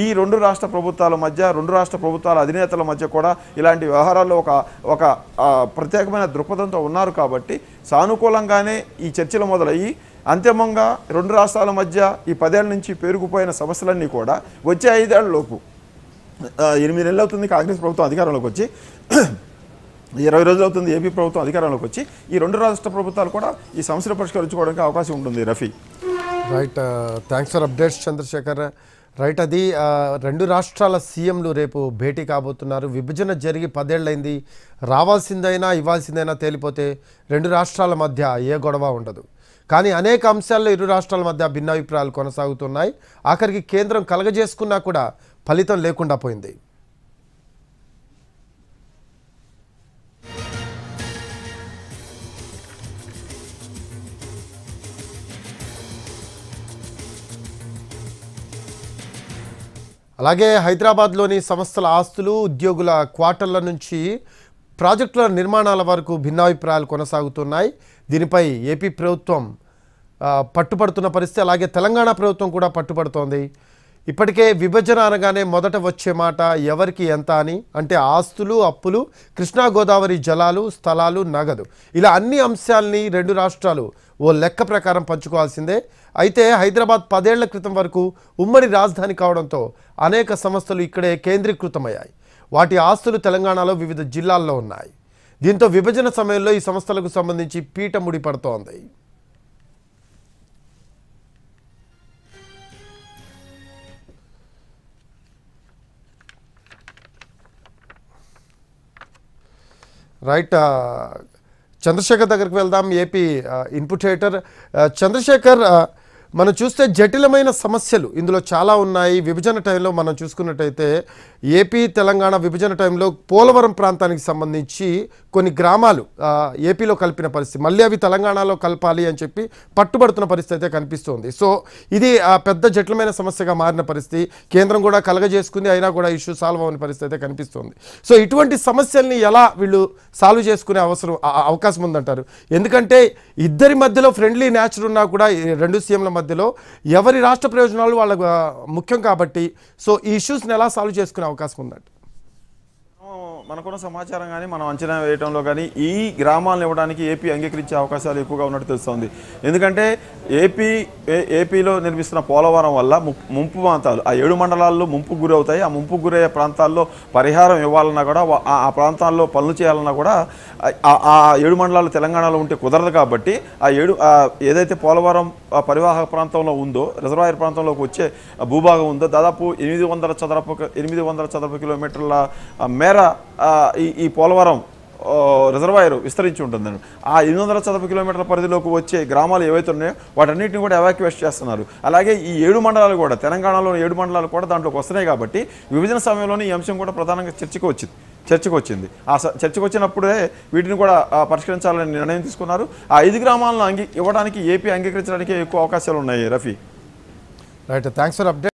ఈ రెండు రాష్ట్ర ప్రభుత్వాల మధ్య, రెండు రాష్ట్ర ప్రభుత్వాల అధినేతల మధ్య కూడా ఇలాంటి వ్యవహారాల్లో ఒక ప్రత్యేకమైన దృక్పథంతో ఉన్నారు. కాబట్టి సానుకూలంగానే ఈ చర్చలు మొదలయ్యి అంతిమంగా రెండు రాష్ట్రాల మధ్య ఈ 10 ఏళ్ల నుంచి పేరుకుపోయిన సమస్యలన్నీ కూడా వచ్చే 5 ఏళ్లలోపు 8 నెలలు అవుతుంది కాంగ్రెస్ ప్రభుత్వం అధికారంలోకి వచ్చి, 20 రోజులు అవుతుంది ఏపీ ప్రభుత్వం అధికారంలోకి వచ్చి, ఈ రెండు రాష్ట్ర ప్రభుత్వాలు కూడా ఈ సమస్యలు పరిష్కరించుకోవడానికి అవకాశం ఉంటుంది. Rafi right, thanks for updates Chandrashekar. Right, అది రెండు రాష్ట్రాల సీఎంలు రేపు భేటీ కాబోతున్నారు. విభజన జరిగి 10 ఏళ్ళైంది. రావాల్సిందైనా ఇవ్వాల్సిందైనా తేలిపోతే రెండు రాష్ట్రాల మధ్య ఏ గొడవ ఉండదు. కానీ అనేక అంశాల్లో ఇరు రాష్ట్రాల మధ్య భిన్నాభిప్రాయాలు కొనసాగుతున్నాయి. ఆఖరికి కేంద్రం కలగజేసుకున్నా కూడా ఫలితం లేకుండా పోయింది. అలాగే హైదరాబాద్లోని సంస్థల ఆస్తులు, ఉద్యోగుల క్వార్టర్ల నుంచి ప్రాజెక్టుల నిర్మాణాల వరకు భిన్నాభిప్రాయాలు కొనసాగుతున్నాయి. దీనిపై ఏపీ ప్రభుత్వం పట్టుపడుతున్న పరిస్థితి, అలాగే తెలంగాణ ప్రభుత్వం కూడా పట్టుపడుతోంది. ఇప్పటికే విభజన అనగానే మొదట వచ్చే మాట ఎవరికి ఎంత అని, అంటే ఆస్తులు, అప్పులు, కృష్ణా గోదావరి జలాలు, స్థలాలు, నగదు, ఇలా అన్ని అంశాలని రెండు రాష్ట్రాలు ఓ లెక్క ప్రకారం పంచుకోవాల్సిందే. అయితే హైదరాబాద్ 10 ఏళ్ల క్రితం వరకు ఉమ్మడి రాజధాని కావడంతో అనేక సంస్థలు ఇక్కడే కేంద్రీకృతమయ్యాయి. వాటి ఆస్తులు తెలంగాణలో వివిధ జిల్లాల్లో ఉన్నాయి. దీంతో విభజన సమయంలో ఈ సంస్థలకు సంబంధించి పీట ముడి పడుతోంది. రైట్, చంద్రశేఖర్ దగ్గరికి వెళ్దాం. ఏపీ ఇన్పుట్ ఎడిటర్ చంద్రశేఖర్, మనం చూస్తే జటిలమైన సమస్యలు ఇందులో చాలా ఉన్నాయి. విభజన టైంలో మనం చూసుకున్నట్టయితే ఏపీ తెలంగాణ విభజన టైంలో పోలవరం ప్రాంతానికి సంబంధించి కొన్ని గ్రామాలు ఏపీలో కలిపిన పరిస్థితి, మళ్ళీ అవి తెలంగాణలో కలపాలి అని చెప్పి పట్టుబడుతున్న పరిస్థితి అయితే కనిపిస్తోంది. సో ఇది పెద్ద జటిలమైన సమస్యగా మారిన పరిస్థితి. కేంద్రం కూడా కలగజేసుకుంది, అయినా కూడా ఇష్యూ సాల్వ్ అవ్వని పరిస్థితి అయితే కనిపిస్తోంది. సో ఇటువంటి సమస్యల్ని ఎలా వీళ్ళు సాల్వ్ చేసుకునే అవకాశం ఉందంటారు? ఎందుకంటే ఇద్దరి మధ్యలో ఫ్రెండ్లీ నేచర్ ఉన్నా కూడా రెండు సీఎంల మధ్యలో ఎవరి రాష్ట్ర ప్రయోజనాలు వాళ్ళకు ముఖ్యం కాబట్టి, సో ఈ ఇష్యూస్ని ఎలా సాల్వ్ చేసుకునే అవకాశం ఉందంట? మనకున్న సమాచారం కానీ మనం అంచనా వేయడంలో కానీ ఈ గ్రామాలను ఇవ్వడానికి ఏపీ అంగీకరించే అవకాశాలు ఎక్కువగా ఉన్నట్టు తెలుస్తుంది. ఎందుకంటే ఏపీలో నిర్మిస్తున్న పోలవరం వల్ల ముంపు ప్రాంతాలు, ఆ 7 మండలాల్లో ముంపుకు గురవుతాయి. ఆ ముంపుకు గురయ్యే ప్రాంతాల్లో పరిహారం ఇవ్వాలన్నా కూడా, ఆ ప్రాంతాల్లో పనులు చేయాలన్నా కూడా ఆ 7 మండలాలు తెలంగాణలో ఉంటే కుదరదు. కాబట్టి ఏదైతే పోలవరం పరివాహక ప్రాంతంలో ఉందో, రిజర్వాయర్ ప్రాంతంలోకి వచ్చే భూభాగం ఉందో, దాదాపు 800 చదరపు కిలోమీటర్ల మేర ఈ పోలవరం రిజర్వాయర్ విస్తరించి ఉంటుందండి. ఆ 800 చదరపు కిలోమీటర్ల పరిధిలోకి వచ్చే గ్రామాలు ఏవైతే ఉన్నాయో వాటన్నిటిని కూడా ఎవాక్యువేట్ చేస్తున్నారు. అలాగే ఈ 7 మండలాలు కూడా, తెలంగాణలో 7 మండలాలు కూడా దాంట్లోకి వస్తున్నాయి. కాబట్టి విభజన సమయంలోనే ఈ అంశం కూడా ప్రధానంగా చర్చకు వచ్చింది. ఆ చర్చకు వచ్చినప్పుడే వీటిని కూడా పరిష్కరించాలని నిర్ణయం తీసుకున్నారు. ఆ 5 గ్రామాలను ఇవ్వడానికి ఏపీ అంగీకరించడానికి ఎక్కువ అవకాశాలు ఉన్నాయి. Rafi, right, thanks for update.